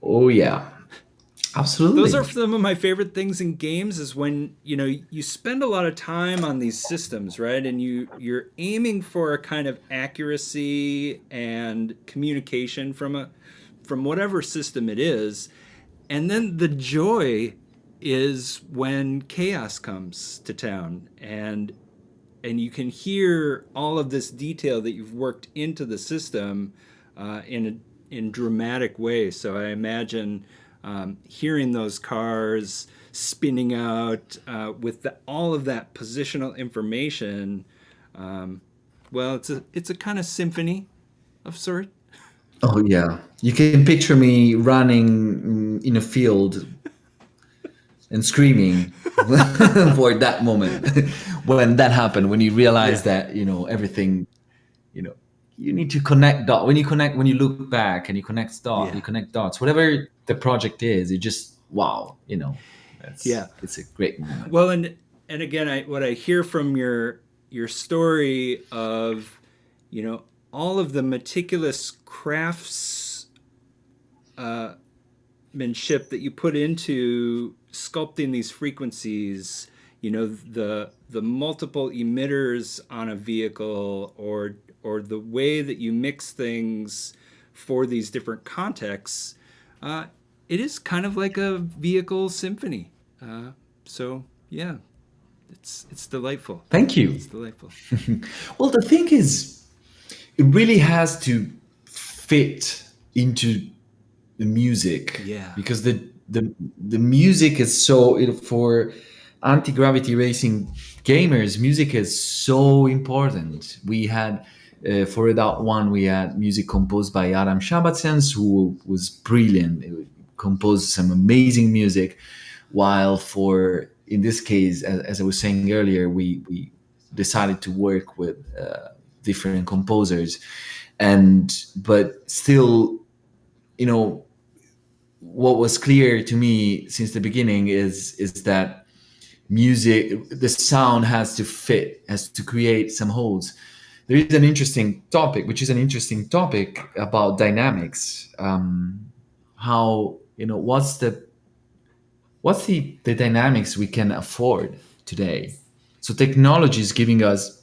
Speaker 2: Oh yeah. Absolutely.
Speaker 1: Those are some of my favorite things in games, is when you spend a lot of time on these systems, right? And you're aiming for a kind of accuracy and communication from whatever system it is. And then the joy is when chaos comes to town, and you can hear all of this detail that you've worked into the system in dramatic ways. So I imagine hearing those cars spinning out with all of that positional information. Well, it's a kind of symphony of sort.
Speaker 2: Oh yeah, you can picture me running in a field and screaming for that moment when that happened. When you realize that everything, you need to connect dots. When you look back and you connect dots, whatever the project is, you just wow, it's a great moment.
Speaker 1: Well, and again, what I hear from your story of all of the meticulous craftsmanship that you put into sculpting these frequencies, the multiple emitters on a vehicle, or the way that you mix things for these different contexts, it is kind of like a vehicle symphony. So yeah, it's delightful.
Speaker 2: Thank you.
Speaker 1: It's delightful.
Speaker 2: Well, the thing is, it really has to fit into the music.
Speaker 1: Yeah.
Speaker 2: Because the music is so, for anti-gravity racing gamers, music is so important. We had for Redout 1, we had music composed by Adam Shabatsens, who was brilliant. He composed some amazing music. While in this case, as I was saying earlier, we decided to work with different composers, but still, what was clear to me since the beginning is that music, the sound has to fit, has to create some holes. There is an interesting topic, which is an interesting topic about dynamics. How, what's the dynamics we can afford today? So technology is giving us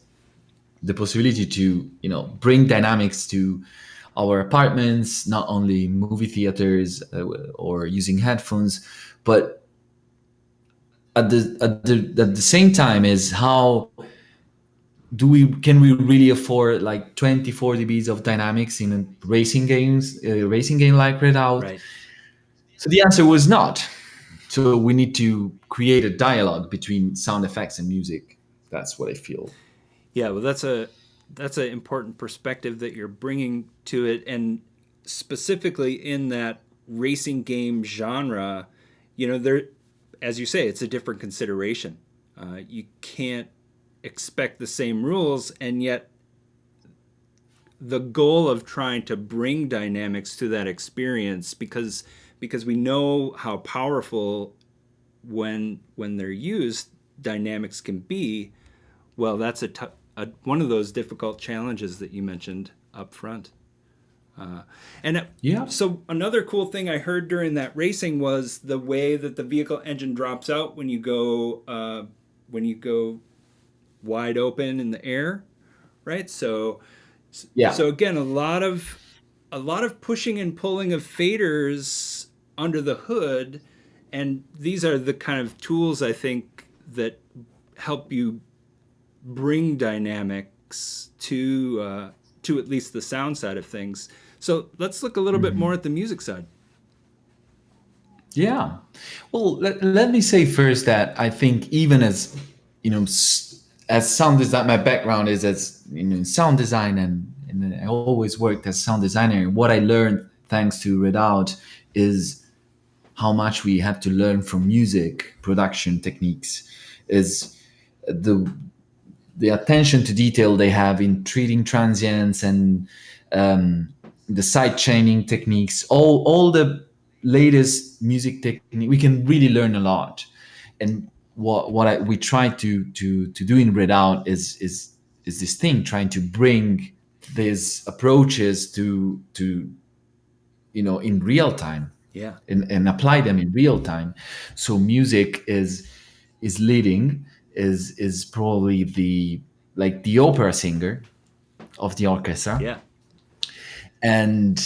Speaker 2: the possibility to, bring dynamics to our apartments, not only movie theaters or using headphones, but at the same time is how can we really afford like 24 dBs of dynamics in racing games, racing game like Redout?
Speaker 1: Right.
Speaker 2: So the answer was not. So we need to create a dialogue between sound effects and music. That's what I feel.
Speaker 1: Yeah, well, that's an important perspective that you're bringing to it, and specifically in that racing game genre, there, as you say, it's a different consideration. You can't expect the same rules, and yet the goal of trying to bring dynamics to that experience, because we know how powerful when they're used dynamics can be. Well, that's one of those difficult challenges that you mentioned up front.
Speaker 2: Yeah.
Speaker 1: So another cool thing I heard during that racing was the way that the vehicle engine drops out when you go wide open in the air, right? So
Speaker 2: Yeah.
Speaker 1: again, a lot of pushing and pulling of faders under the hood, and these are the kind of tools I think that help you bring dynamics to at least the sound side of things. So let's look a little bit more at the music side.
Speaker 2: Yeah. Well, let me say first that I think even as, as sound design, my background is as, in sound design, and I always worked as sound designer. And what I learned thanks to Redout is how much we have to learn from music production techniques, is the attention to detail they have in treating transients and the side chaining techniques, all the latest music technique. We can really learn a lot. And we try to do in Redout is this thing, trying to bring these approaches to in real time.
Speaker 1: Yeah.
Speaker 2: And apply them in real time. So music is leading, is probably the opera singer of the orchestra.
Speaker 1: Yeah.
Speaker 2: And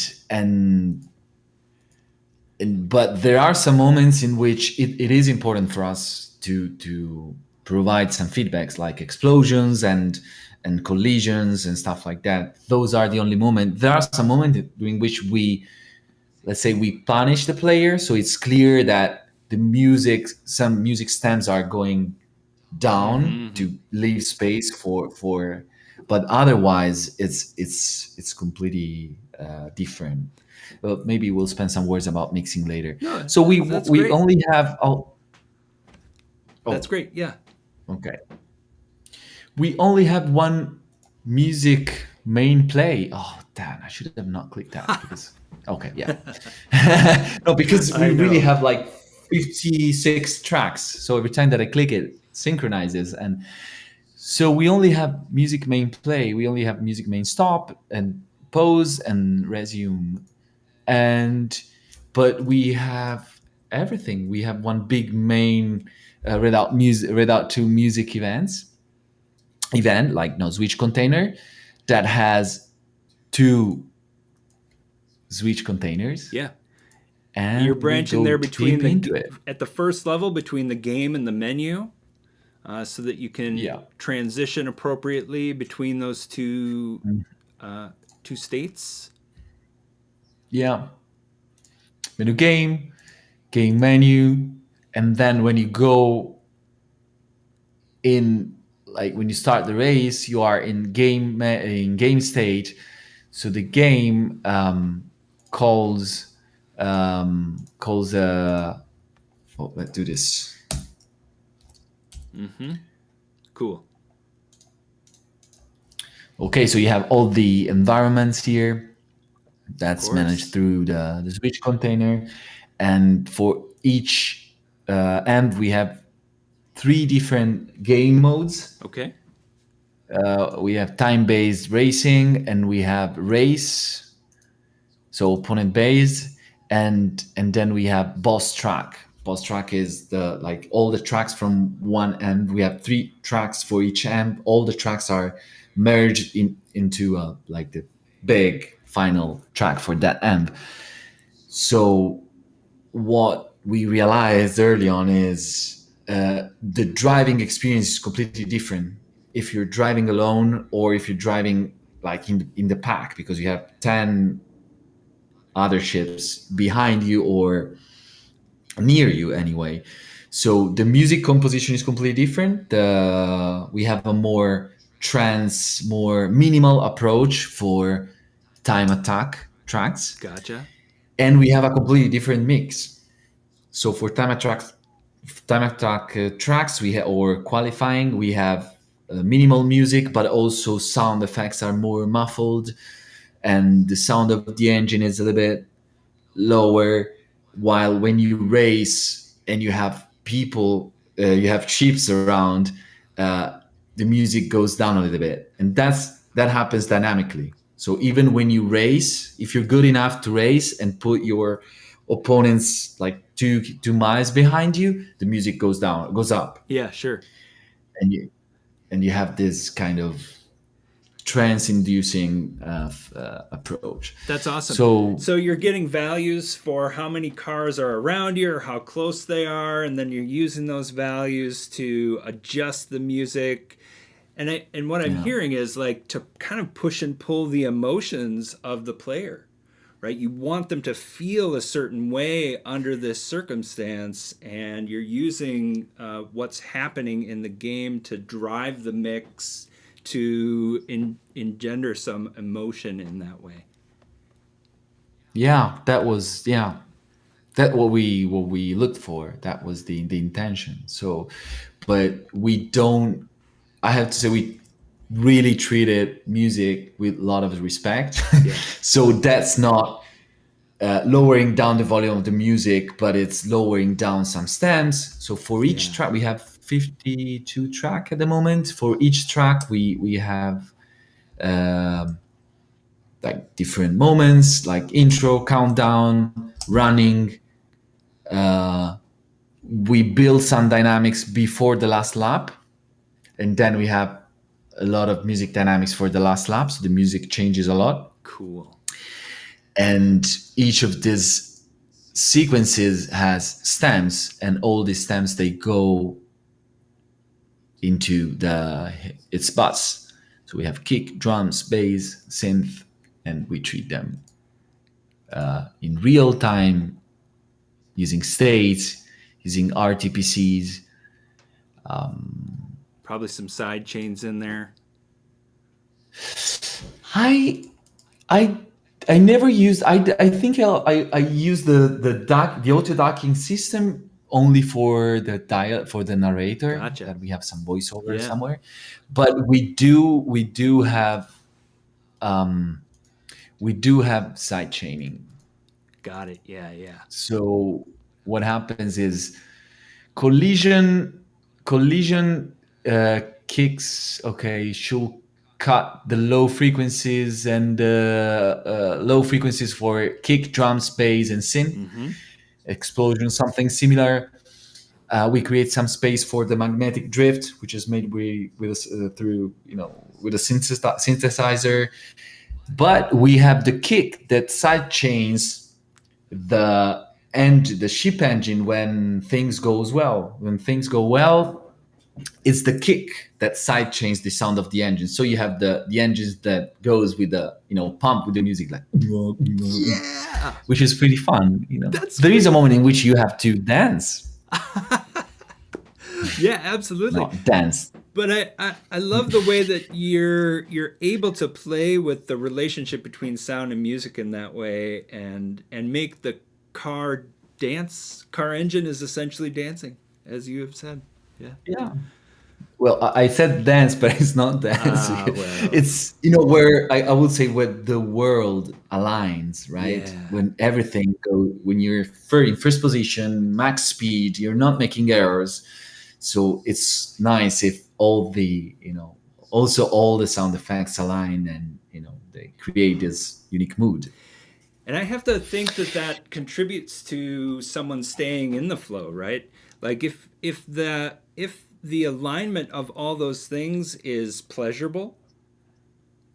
Speaker 2: but there are some moments in which it is important for us to provide some feedbacks, like explosions and collisions and stuff like that. Those are the only moments. There are some moments during which let's say we punish the player, so it's clear that some music stems are going down to leave space for but otherwise it's completely different. Well, maybe we'll spend some words about mixing later.
Speaker 1: No,
Speaker 2: So we
Speaker 1: that's
Speaker 2: we
Speaker 1: great.
Speaker 2: only have
Speaker 1: That's great. Yeah.
Speaker 2: okay, we only have one music main play. Oh damn, I should have not clicked that because okay, yeah. No, because we really have like 56 tracks. So every time that I click it synchronizes. And so we only have music main play, we only have music main stop and pause and resume. But we have everything. We have one big main Redout 2 music event, like no switch container, that has 2 switch containers.
Speaker 1: Yeah.
Speaker 2: And
Speaker 1: you're branching there between
Speaker 2: into it.
Speaker 1: at the first level between the game and the menu, so that you can transition appropriately between those two states.
Speaker 2: Yeah. Menu game menu, and then when you go in, like when you start the race, you are in game state. So the game calls let's do this.
Speaker 1: Cool.
Speaker 2: Okay, so you have all the environments here that's managed through the switch container, And for each amp, we have 3 different game modes.
Speaker 1: Okay.
Speaker 2: We have time-based racing, and we have race, so opponent-based, and then we have boss track. Boss track is the like all the tracks from one amp. We have 3 tracks for each amp. All the tracks are merged into like the big final track for that amp. So what we realized early on is the driving experience is completely different if you're driving alone or if you're driving like in the pack, because you have 10 other ships behind you or near you anyway. So the music composition is completely different. We have a more trance, more minimal approach for time attack tracks,
Speaker 1: Gotcha.
Speaker 2: and we have a completely different mix. So for time attack tracks, or qualifying, we have minimal music, but also sound effects are more muffled, and the sound of the engine is a little bit lower. While when you race and you have people, you have ships around, uh, the music goes down a little bit, and that happens dynamically. So even when you race, if you're good enough to race and put your opponents like two miles behind you, the music goes up,
Speaker 1: Yeah, sure.
Speaker 2: and you have this kind of trance-inducing approach.
Speaker 1: That's awesome.
Speaker 2: So
Speaker 1: So you're getting values for how many cars are around you or how close they are, and then you're using those values to adjust the music. And what I'm hearing is like to kind of push and pull the emotions of the player, right? You want them to feel a certain way under this circumstance, and you're using what's happening in the game to drive the mix to engender some emotion in that way.
Speaker 2: that what we looked for. That was the intention. So, but we don't. I have to say we really treated music with a lot of respect. So that's not lowering down the volume of the music, but it's lowering down some stems. So for each track, we have 52 track at the moment. For each track, we have like different moments, like intro, countdown, running. We build some dynamics before the last lap, and then we have a lot of music dynamics for the last lap. So the music changes a lot.
Speaker 1: Cool.
Speaker 2: And each of these sequences has stems, and all these stems, they go into its bus. So we have kick, drums, bass, synth, and we treat them in real time using states, using RTPCs.
Speaker 1: Probably some side chains in there.
Speaker 2: I never used. I think I use the auto docking system only for the narrator.
Speaker 1: Gotcha.
Speaker 2: That we have some voiceover somewhere, but we do have side chaining.
Speaker 1: Got it. Yeah.
Speaker 2: So what happens is collision kicks. Okay, should cut the low frequencies and low frequencies for kick, drums, bass, and synth. Explosion, something similar. We create some space for the magnetic drift, which is made through with a synthesizer. But we have the kick that side chains the ship engine when things goes well. When things go well, it's the kick that side chains the sound of the engine. So you have the engines that goes with the pump with the music, like which is pretty fun. There is a moment in which you have to dance.
Speaker 1: Yeah, absolutely.
Speaker 2: Not dance.
Speaker 1: But I love the way that you're able to play with the relationship between sound and music in that way, and make the car dance. Car engine is essentially dancing, as you have said. Yeah.
Speaker 2: well, I said dance, but it's not dance.
Speaker 1: Well.
Speaker 2: It's, where I would say where the world aligns, right?
Speaker 1: Yeah.
Speaker 2: When everything when you're in first position, max speed, you're not making errors. So it's nice if all the, also all the sound effects align, and, they create this unique mood.
Speaker 1: And I have to think that contributes to someone staying in the flow, right? Like if the alignment of all those things is pleasurable,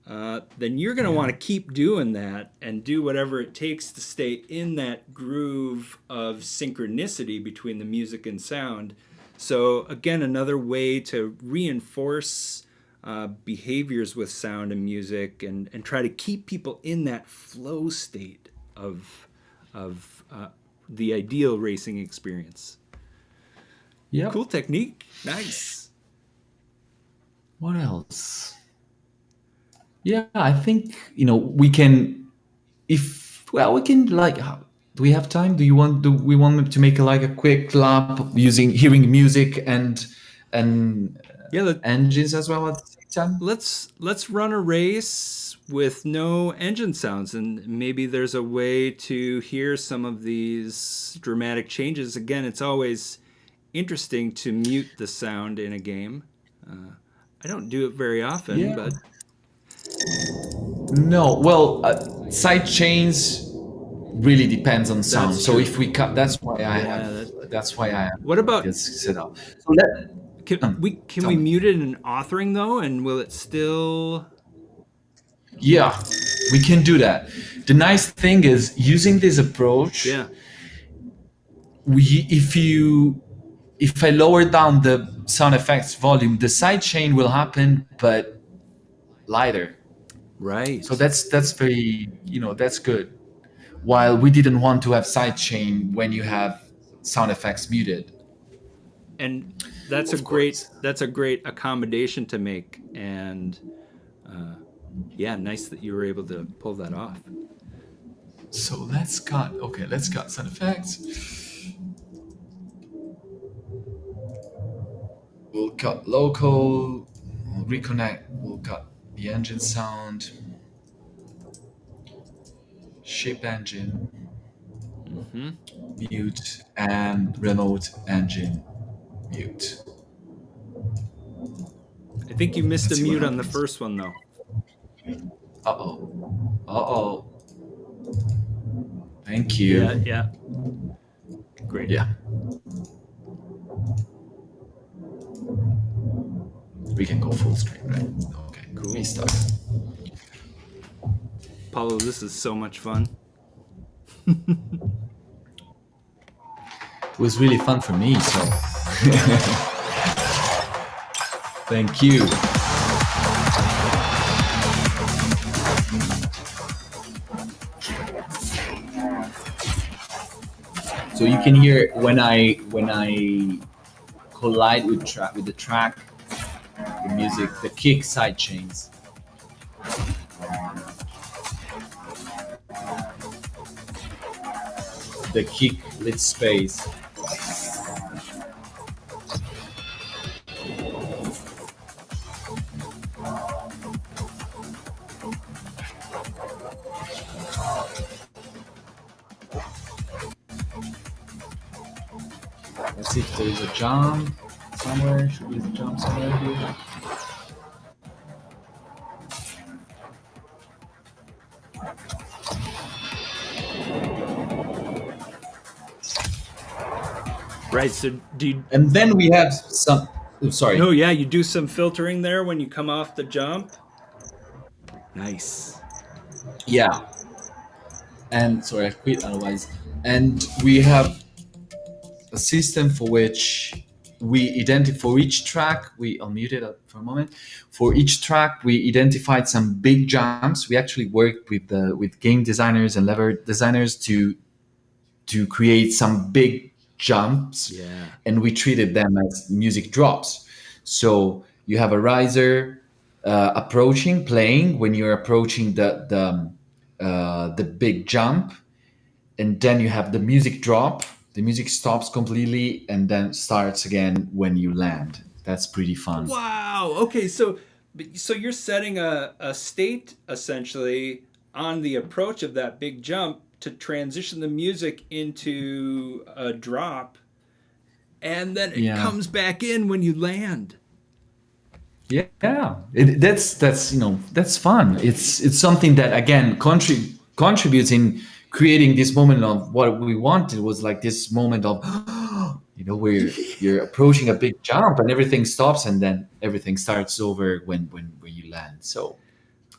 Speaker 1: then you're going to want to keep doing that and do whatever it takes to stay in that groove of synchronicity between the music and sound. So again, another way to reinforce behaviors with sound and music, and try to keep people in that flow state of the ideal racing experience.
Speaker 2: Yeah.
Speaker 1: Cool technique. Nice.
Speaker 2: What else? Yeah, I think, we can, we can, like, do we have time? Do we want to make a quick lap using hearing music and
Speaker 1: Yeah,
Speaker 2: engines as well at the same time?
Speaker 1: let's run a race with no engine sounds, and maybe there's a way to hear some of these dramatic changes. Again, it's always interesting to mute the sound in a game. I don't do it very often,
Speaker 2: Yeah.
Speaker 1: but
Speaker 2: No, well, side chains really depends on sound.
Speaker 1: That's
Speaker 2: So
Speaker 1: true.
Speaker 2: if we cut, that's why I
Speaker 1: Yeah,
Speaker 2: have. That's why I have
Speaker 1: What about-
Speaker 2: this set up. So let,
Speaker 1: can we
Speaker 2: tell me.
Speaker 1: mute it in authoring though, and will it still?
Speaker 2: Yeah, we can do that. The nice thing is using this approach.
Speaker 1: Yeah.
Speaker 2: If I lower down the sound effects volume, the side chain will happen, but lighter.
Speaker 1: Right.
Speaker 2: So that's very, that's good. While we didn't want to have side chain when you have sound effects muted.
Speaker 1: And that's
Speaker 2: Of course.
Speaker 1: a great accommodation to make, and yeah, nice that you were able to pull that off.
Speaker 2: So let's cut sound effects. We'll cut local, we'll reconnect, we'll cut the engine sound, shape engine, mute, and remote engine mute.
Speaker 1: I think you missed
Speaker 2: Let's
Speaker 1: a
Speaker 2: see what
Speaker 1: mute on the
Speaker 2: happens.
Speaker 1: first one though.
Speaker 2: Uh-oh. Thank you.
Speaker 1: Yeah. Great.
Speaker 2: Yeah. We can go full screen, right? Okay,
Speaker 1: Cool.
Speaker 2: Restart.
Speaker 1: Paolo, this is so much fun.
Speaker 2: It was really fun for me, so thank you. So you can hear when I collide with the track, the music, the kick side chains. The kick lit space. Let's see if there is a jump somewhere. Should be a jump somewhere here.
Speaker 1: Right. So do you?
Speaker 2: And then we have some. Oh, sorry.
Speaker 1: No. Yeah. You do some filtering there when you come off the jump. Nice.
Speaker 2: Yeah. And sorry, I quit otherwise. And we have a system for which we identify for each track. I'll mute it for a moment. For each track, we identified some big jumps. We actually worked with game designers and level designers to create some big jumps.
Speaker 1: Yeah.
Speaker 2: And we treated them as music drops. So you have a riser playing when you're approaching the big jump, and then you have the music drop. The music stops completely and then starts again when you land. that's pretty fun.
Speaker 1: Wow. Okay, so you're setting a state essentially on the approach of that big jump to transition the music into a drop, and then it
Speaker 2: Yeah.
Speaker 1: comes back in when you land.
Speaker 2: Yeah, that's that's fun. It's something that again contributes in creating this moment of what we wanted was like this moment of where you're approaching a big jump and everything stops and then everything starts over when you land. So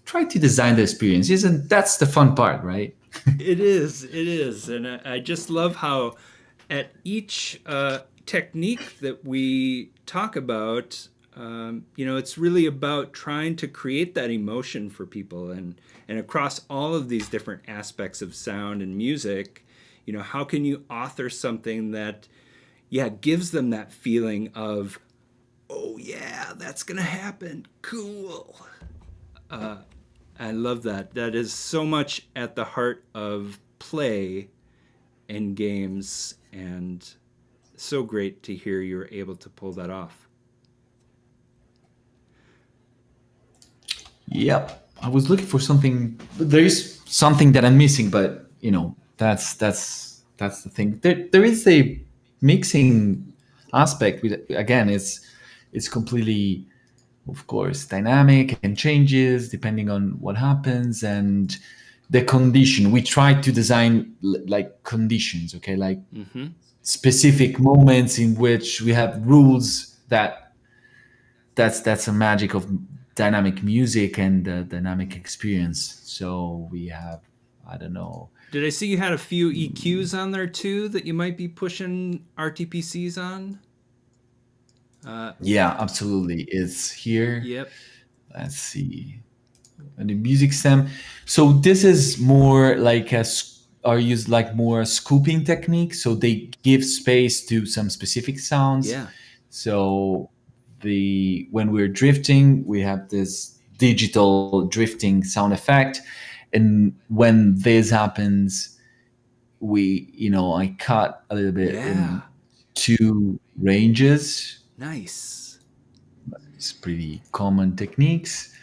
Speaker 2: try to design the experience, isn't that's the fun part, right?
Speaker 1: It is, and I just love how at each technique that we talk about, it's really about trying to create that emotion for people, and across all of these different aspects of sound and music, how can you author something that, gives them that feeling of, oh yeah, that's gonna happen, cool. I love that. That is so much at the heart of play in games, and so great to hear you're able to pull that off.
Speaker 2: Yep. I was looking for something. There is something that I'm missing, but that's the thing. There is a mixing aspect. With again, it's completely, of course, dynamic and changes depending on what happens and the condition. We try to design like conditions, okay, like specific moments in which we have rules that's a magic of dynamic music and dynamic experience. So we have, I don't know.
Speaker 1: Did I see you had a few EQs on there too that you might be pushing RTPCs on?
Speaker 2: Yeah, absolutely. It's here.
Speaker 1: Yep.
Speaker 2: Let's see. And the music stem. So this is more like are used like more scooping technique. So they give space to some specific sounds.
Speaker 1: Yeah.
Speaker 2: So when we're drifting, we have this digital drifting sound effect, and when this happens, I cut a little bit in two ranges.
Speaker 1: Nice.
Speaker 2: It's pretty common techniques,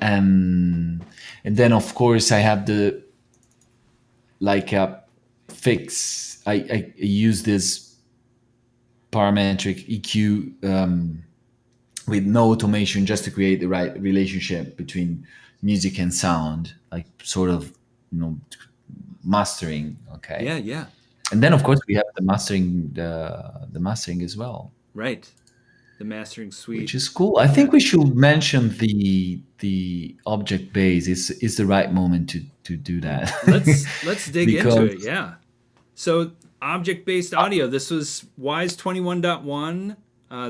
Speaker 2: and then of course I have the like a fix. I use this parametric EQ with no automation, just to create the right relationship between music and sound, like sort of mastering. Okay.
Speaker 1: Yeah.
Speaker 2: And then of course we have the mastering, the mastering as well.
Speaker 1: Right. The mastering suite,
Speaker 2: which is cool. I think we should mention the object base. Is the right moment to do that.
Speaker 1: Let's dig into it. Yeah. So object-based audio. This was Wwise 21.1.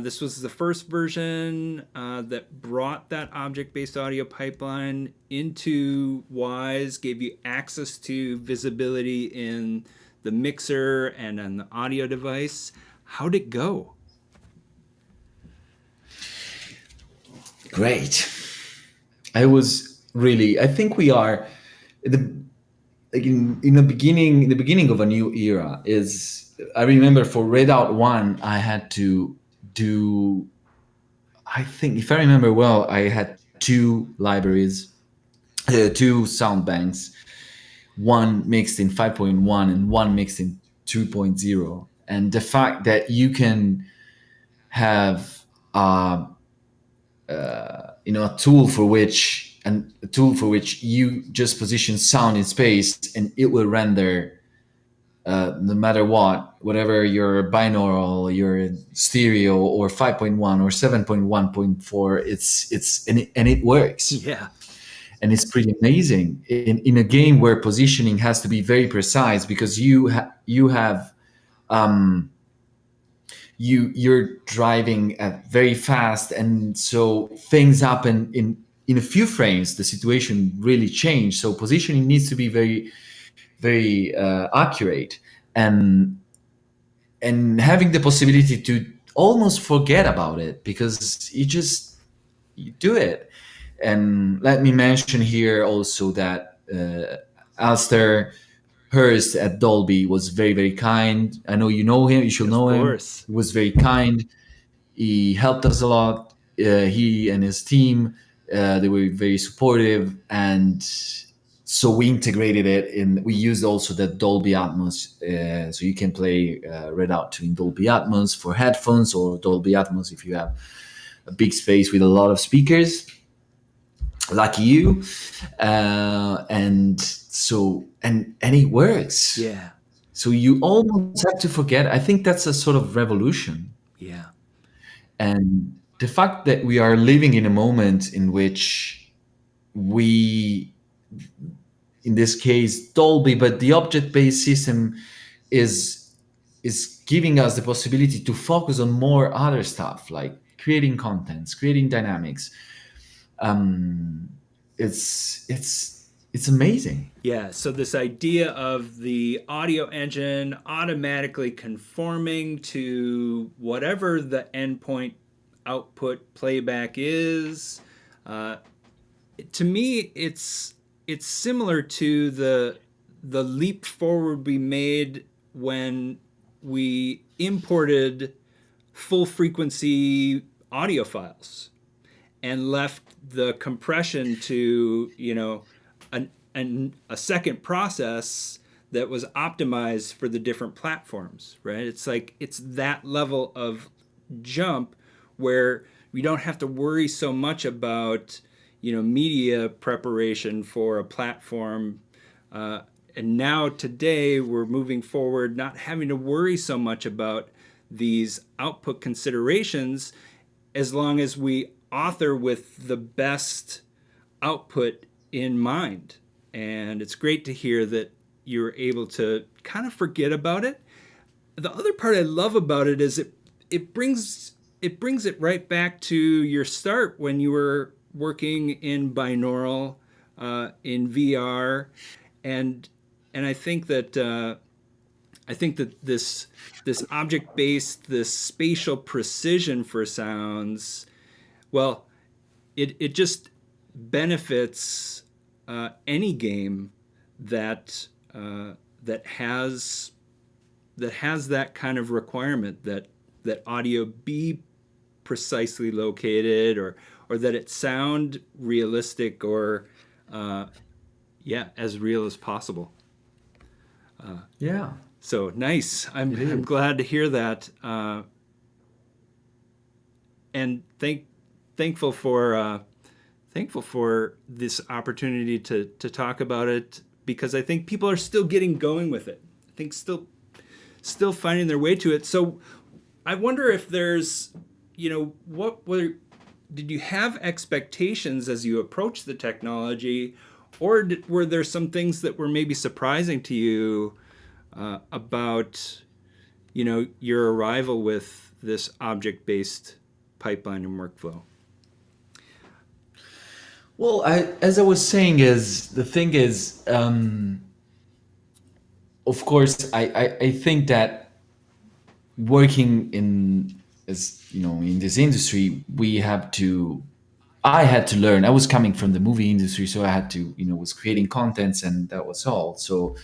Speaker 1: This was the first version that brought that object-based audio pipeline into Wwise, gave you access to visibility in the mixer and on the audio device. How'd it go?
Speaker 2: Great. I think we are in the beginning of a new era. I remember for Redout 1, I had to do, I think if I remember well, I had two libraries, two sound banks, one mixed in 5.1 and one mixed in 2.0. And the fact that you can have a tool for which you just position sound in space and it will render no matter whatever your binaural, your stereo, or 5.1 or 7.1.4, and it works.
Speaker 1: Yeah.
Speaker 2: And it's pretty amazing in a game where positioning has to be very precise, because you're driving at very fast, and so things happen in a few frames. The situation really changed, so positioning needs to be very, very accurate, and having the possibility to almost forget about it, because you do it. And let me mention here also that Alistair Hurst at Dolby was very, very kind. I know you know him. You should know him. He was very kind. He helped us a lot. He and his team, they were very supportive, and so we integrated it in. We used also the Dolby Atmos, so you can play Redout in Dolby Atmos for headphones, or Dolby Atmos if you have a big space with a lot of speakers, like you, and so and it works.
Speaker 1: Yeah.
Speaker 2: So you almost have to forget. I think that's a sort of revolution.
Speaker 1: Yeah.
Speaker 2: And the fact that we are living in a moment in which we, in this case, Dolby, but the object-based system is giving us the possibility to focus on more other stuff, like creating contents, creating dynamics. It's amazing.
Speaker 1: Yeah, so this idea of the audio engine automatically conforming to whatever the endpoint output playback is, to me, it's similar to the leap forward we made when we imported full frequency audio files and left the compression to, you know, a second process that was optimized for the different platforms, right? It's like it's that level of jump where we don't have to worry so much about, you know, media preparation for a platform. And now today we're moving forward, not having to worry so much about these output considerations, as long as we author with the best output in mind. And it's great to hear that you're able to kind of forget about it. The other part I love about it is it brings it right back to your start when you were working in binaural, in VR, and I think that this object-based, this spatial precision for sounds, well, it just benefits any game that has that kind of requirement, that audio be precisely located, or that it sound realistic, or as real as possible.
Speaker 2: Yeah.
Speaker 1: So nice. I'm glad to hear that, and thankful for this opportunity to talk about it, because I think people are still getting going with it. I think still finding their way to it. So I wonder if there's, you know, did you have expectations as you approached the technology, or were there some things that were maybe surprising to you about, you know, your arrival with this object-based pipeline and workflow?
Speaker 2: Well, as I was saying, the thing is, of course, I think that working in this industry, I had to learn. I was coming from the movie industry, so I had to, was creating contents, and that was all. So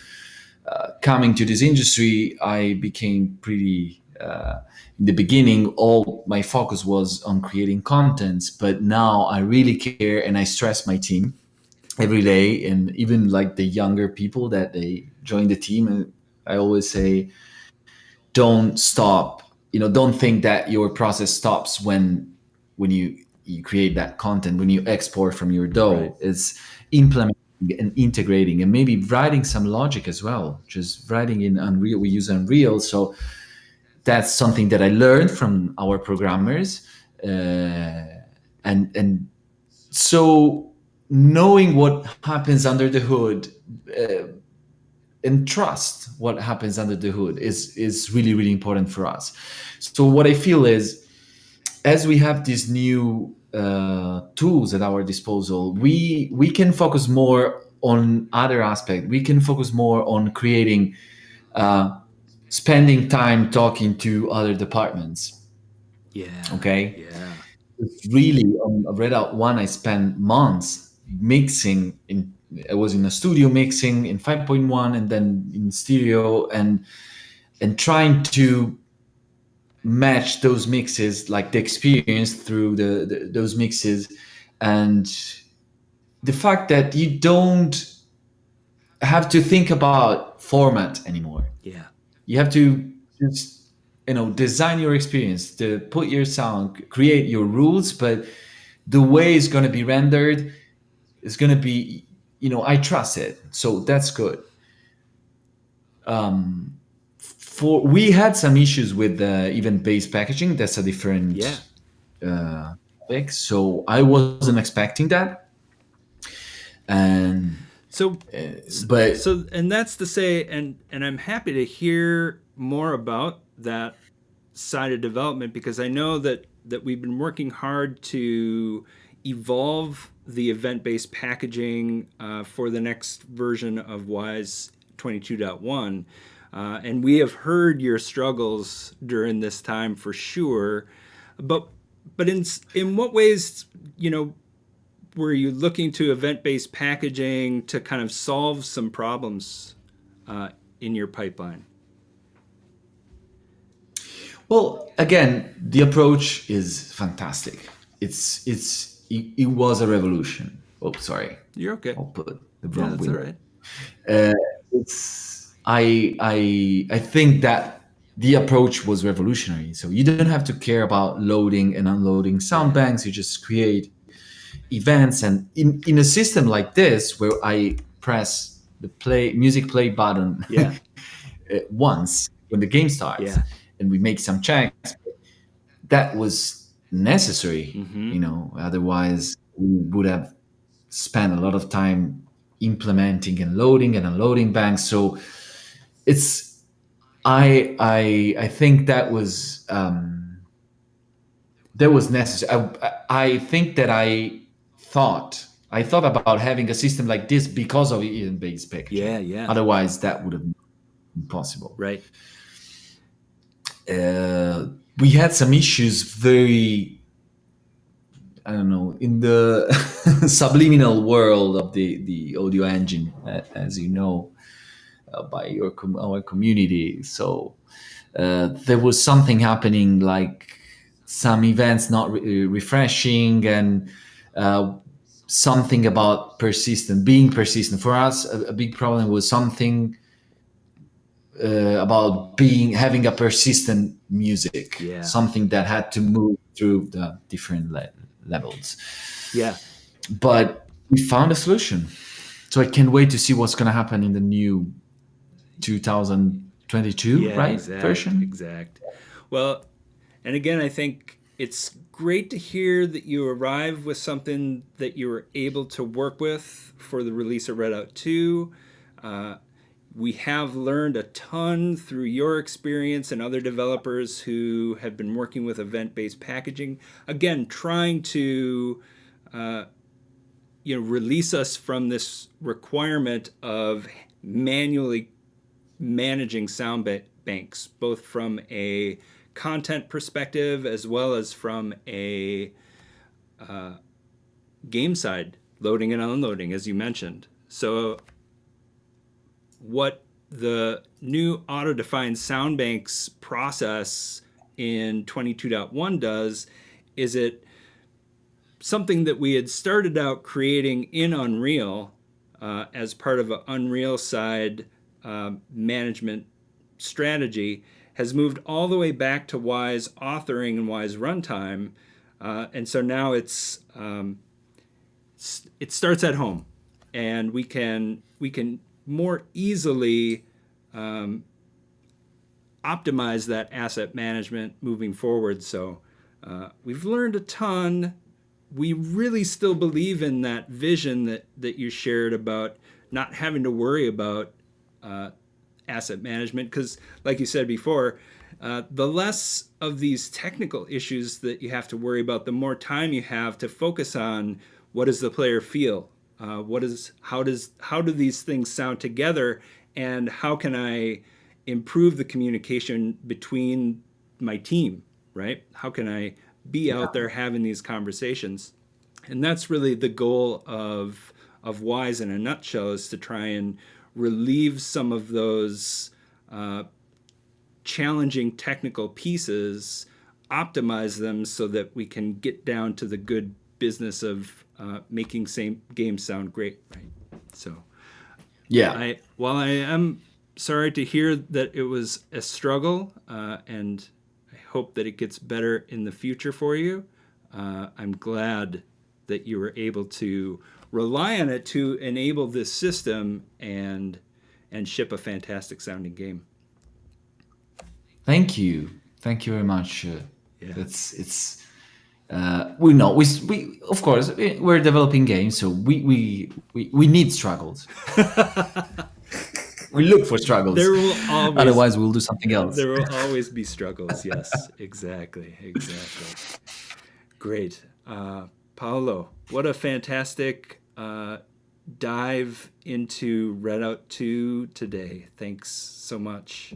Speaker 2: coming to this industry, I became pretty. In the beginning, all my focus was on creating contents, but now I really care, and I stress my team every day, and even like the younger people that they join the team, and I always say, don't stop. Don't think that your process stops when you create that content, when you export from your DAW.
Speaker 1: Right.
Speaker 2: It's implementing and integrating, and maybe writing some logic as well. Just writing in Unreal. We use Unreal, so that's something that I learned from our programmers, and so knowing what happens under the hood, and trust what happens under the hood is really, really important for us. So what I feel is, as we have these new tools at our disposal, we can focus more on other aspects. We can focus more on creating, spending time talking to other departments.
Speaker 1: Yeah.
Speaker 2: Okay.
Speaker 1: Yeah.
Speaker 2: Really, on Redout 1, I spent months mixing. I was in a studio mixing in 5.1, and then in stereo, and trying to match those mixes, like the experience through those mixes, and the fact that you don't have to think about format anymore.
Speaker 1: Yeah.
Speaker 2: You have to just, design your experience, to put your sound, create your rules, but the way it's going to be rendered is going to be, I trust it, so that's good. For we had some issues with event-based packaging. That's a
Speaker 1: Yeah.
Speaker 2: different topic, so I wasn't expecting that. And
Speaker 1: So,
Speaker 2: but
Speaker 1: so, and that's to say, and I'm happy to hear more about that side of development, because I know that we've been working hard to evolve the event-based packaging for the next version of Wwise 22.1. And we have heard your struggles during this time for sure. But in what ways, were you looking to event-based packaging to kind of solve some problems in your pipeline?
Speaker 2: Well, again, the approach is fantastic. It was a revolution. Oh, sorry.
Speaker 1: You're okay.
Speaker 2: I'll put the
Speaker 1: Yeah,
Speaker 2: wrong
Speaker 1: that's all
Speaker 2: window.
Speaker 1: right.
Speaker 2: It's I think that the approach was revolutionary. So you don't have to care about loading and unloading sound banks. You just create events, and in a system like this where I press the music play button
Speaker 1: Yeah.
Speaker 2: once when the game starts,
Speaker 1: Yeah.
Speaker 2: and we make some checks, that was necessary. Otherwise we would have spent a lot of time implementing and loading and unloading banks. So it's I think that was necessary. I think that I thought about having a system like this because of event-based packaging.
Speaker 1: Yeah. Yeah.
Speaker 2: Otherwise, that would have been impossible.
Speaker 1: Right.
Speaker 2: We had some issues, very, I don't know, in the subliminal world of the audio engine, as you know, by our community. So there was something happening, like some events not refreshing, and something about being persistent. For us, a big problem was something about having a persistent music,
Speaker 1: Yeah.
Speaker 2: something that had to move through the different levels.
Speaker 1: Yeah.
Speaker 2: But we found a solution, so I can't wait to see what's going to happen in the new 2022 version.
Speaker 1: Exact. Well, and again, I think it's great to hear that you arrived with something that you were able to work with for the release of Redout 2. We have learned a ton through your experience and other developers who have been working with event-based packaging. Again, trying to release us from this requirement of manually managing sound banks, both from a content perspective as well as from a game side, loading and unloading, as you mentioned. So what the new auto-defined sound banks process in 22.1 does is it something that we had started out creating in Unreal as part of an Unreal side management strategy has moved all the way back to Wwise authoring and Wwise runtime, and so now it starts at home, and we can more easily optimize that asset management moving forward. So we've learned a ton. We really still believe in that vision that you shared about not having to worry about asset management, because like you said before, the less of these technical issues that you have to worry about, the more time you have to focus on what does the player feel, how do these things sound together, and how can I improve the communication between my team, right? How can I be out there having these conversations? And that's really the goal of Wwise in a nutshell, is to try and relieve some of those challenging technical pieces, optimize them so that we can get down to the good business of making games sound great, right? So,
Speaker 2: Yeah.
Speaker 1: while I am sorry to hear that it was a struggle, and I hope that it gets better in the future for you, I'm glad that you were able to rely on it to enable this system and ship a fantastic sounding game.
Speaker 2: Thank you. Thank you very much.
Speaker 1: Yeah.
Speaker 2: It's we know we of course we're developing games, so we need struggles. We look for struggles.
Speaker 1: There will always,
Speaker 2: otherwise we'll do something else.
Speaker 1: There will always be struggles. Yes, exactly. Great, Paolo. What a fantastic dive into Redout 2 today. Thanks so much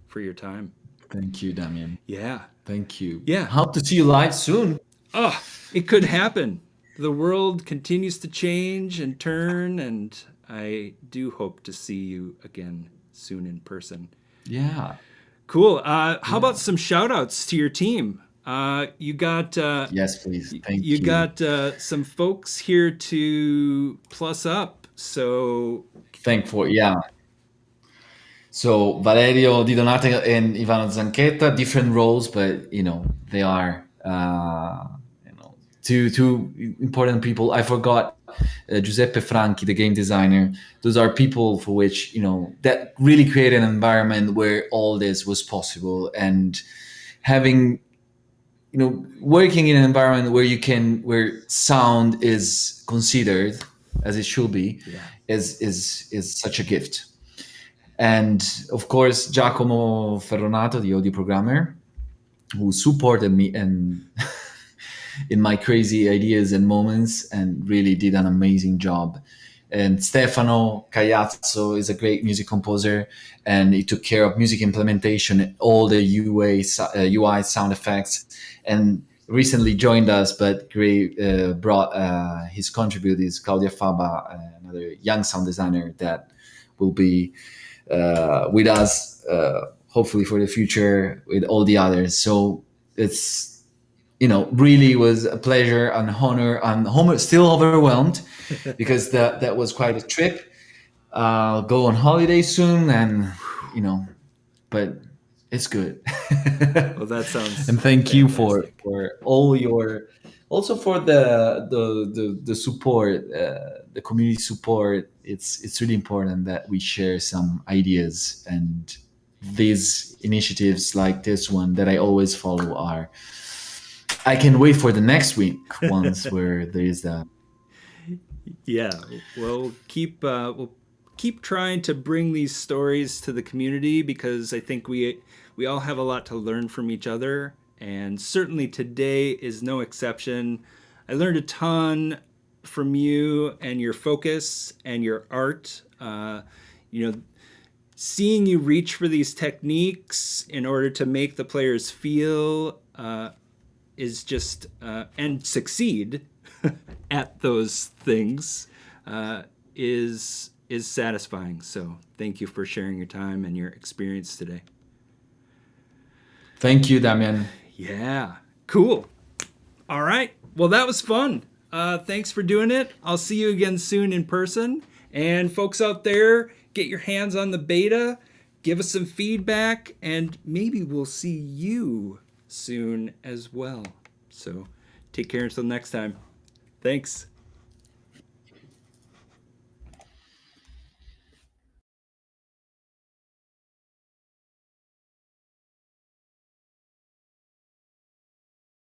Speaker 1: for your time.
Speaker 2: Thank you, Damien.
Speaker 1: Yeah.
Speaker 2: Thank you.
Speaker 1: Yeah.
Speaker 2: Hope to see you live soon.
Speaker 1: Oh, it could happen. The world continues to change and turn, and I do hope to see you again soon in person.
Speaker 2: Yeah.
Speaker 1: Cool. How about some shout outs to your team? You got
Speaker 2: yes, please. Thank you.
Speaker 1: You got some folks here to plus up. So
Speaker 2: yeah. So Valerio Di Donato and Ivano Zanchetta, different roles, but they are two important people. I forgot Giuseppe Franchi, the game designer. Those are people for which that really created an environment where all this was possible, and having working in an environment where sound is considered as it should be, is such a gift. And of course, Giacomo Ferronato, the audio programmer, who supported me and in my crazy ideas and moments and really did an amazing job. And Stefano Cagliazzo is a great music composer, and he took care of music implementation, all the UI sound effects, and recently joined us, but brought his contributors, Claudia Faba, another young sound designer that will be with us hopefully for the future with all the others. So it's really was a pleasure and honor. I'm still overwhelmed because that was quite a trip. I'll go on holiday soon, and but it's good.
Speaker 1: Well, that sounds
Speaker 2: and thank
Speaker 1: fantastic.
Speaker 2: you for all your, also for the support, the community support. It's really important that we share some ideas, and these initiatives like this one that I always follow I can wait for the next week ones where there is that.
Speaker 1: Yeah, we'll keep trying to bring these stories to the community, because I think we all have a lot to learn from each other, and certainly today is no exception. I learned a ton from you and your focus and your art. Seeing you reach for these techniques in order to make the players feel is just and succeed at those things is satisfying. So thank you for sharing your time and your experience today.
Speaker 2: Thank you, Damien.
Speaker 1: Yeah, cool. All right. Well, that was fun. Thanks for doing it. I'll see you again soon in person. And folks out there, get your hands on the beta, give us some feedback, and maybe we'll see you soon as well. So take care until next time. Thanks.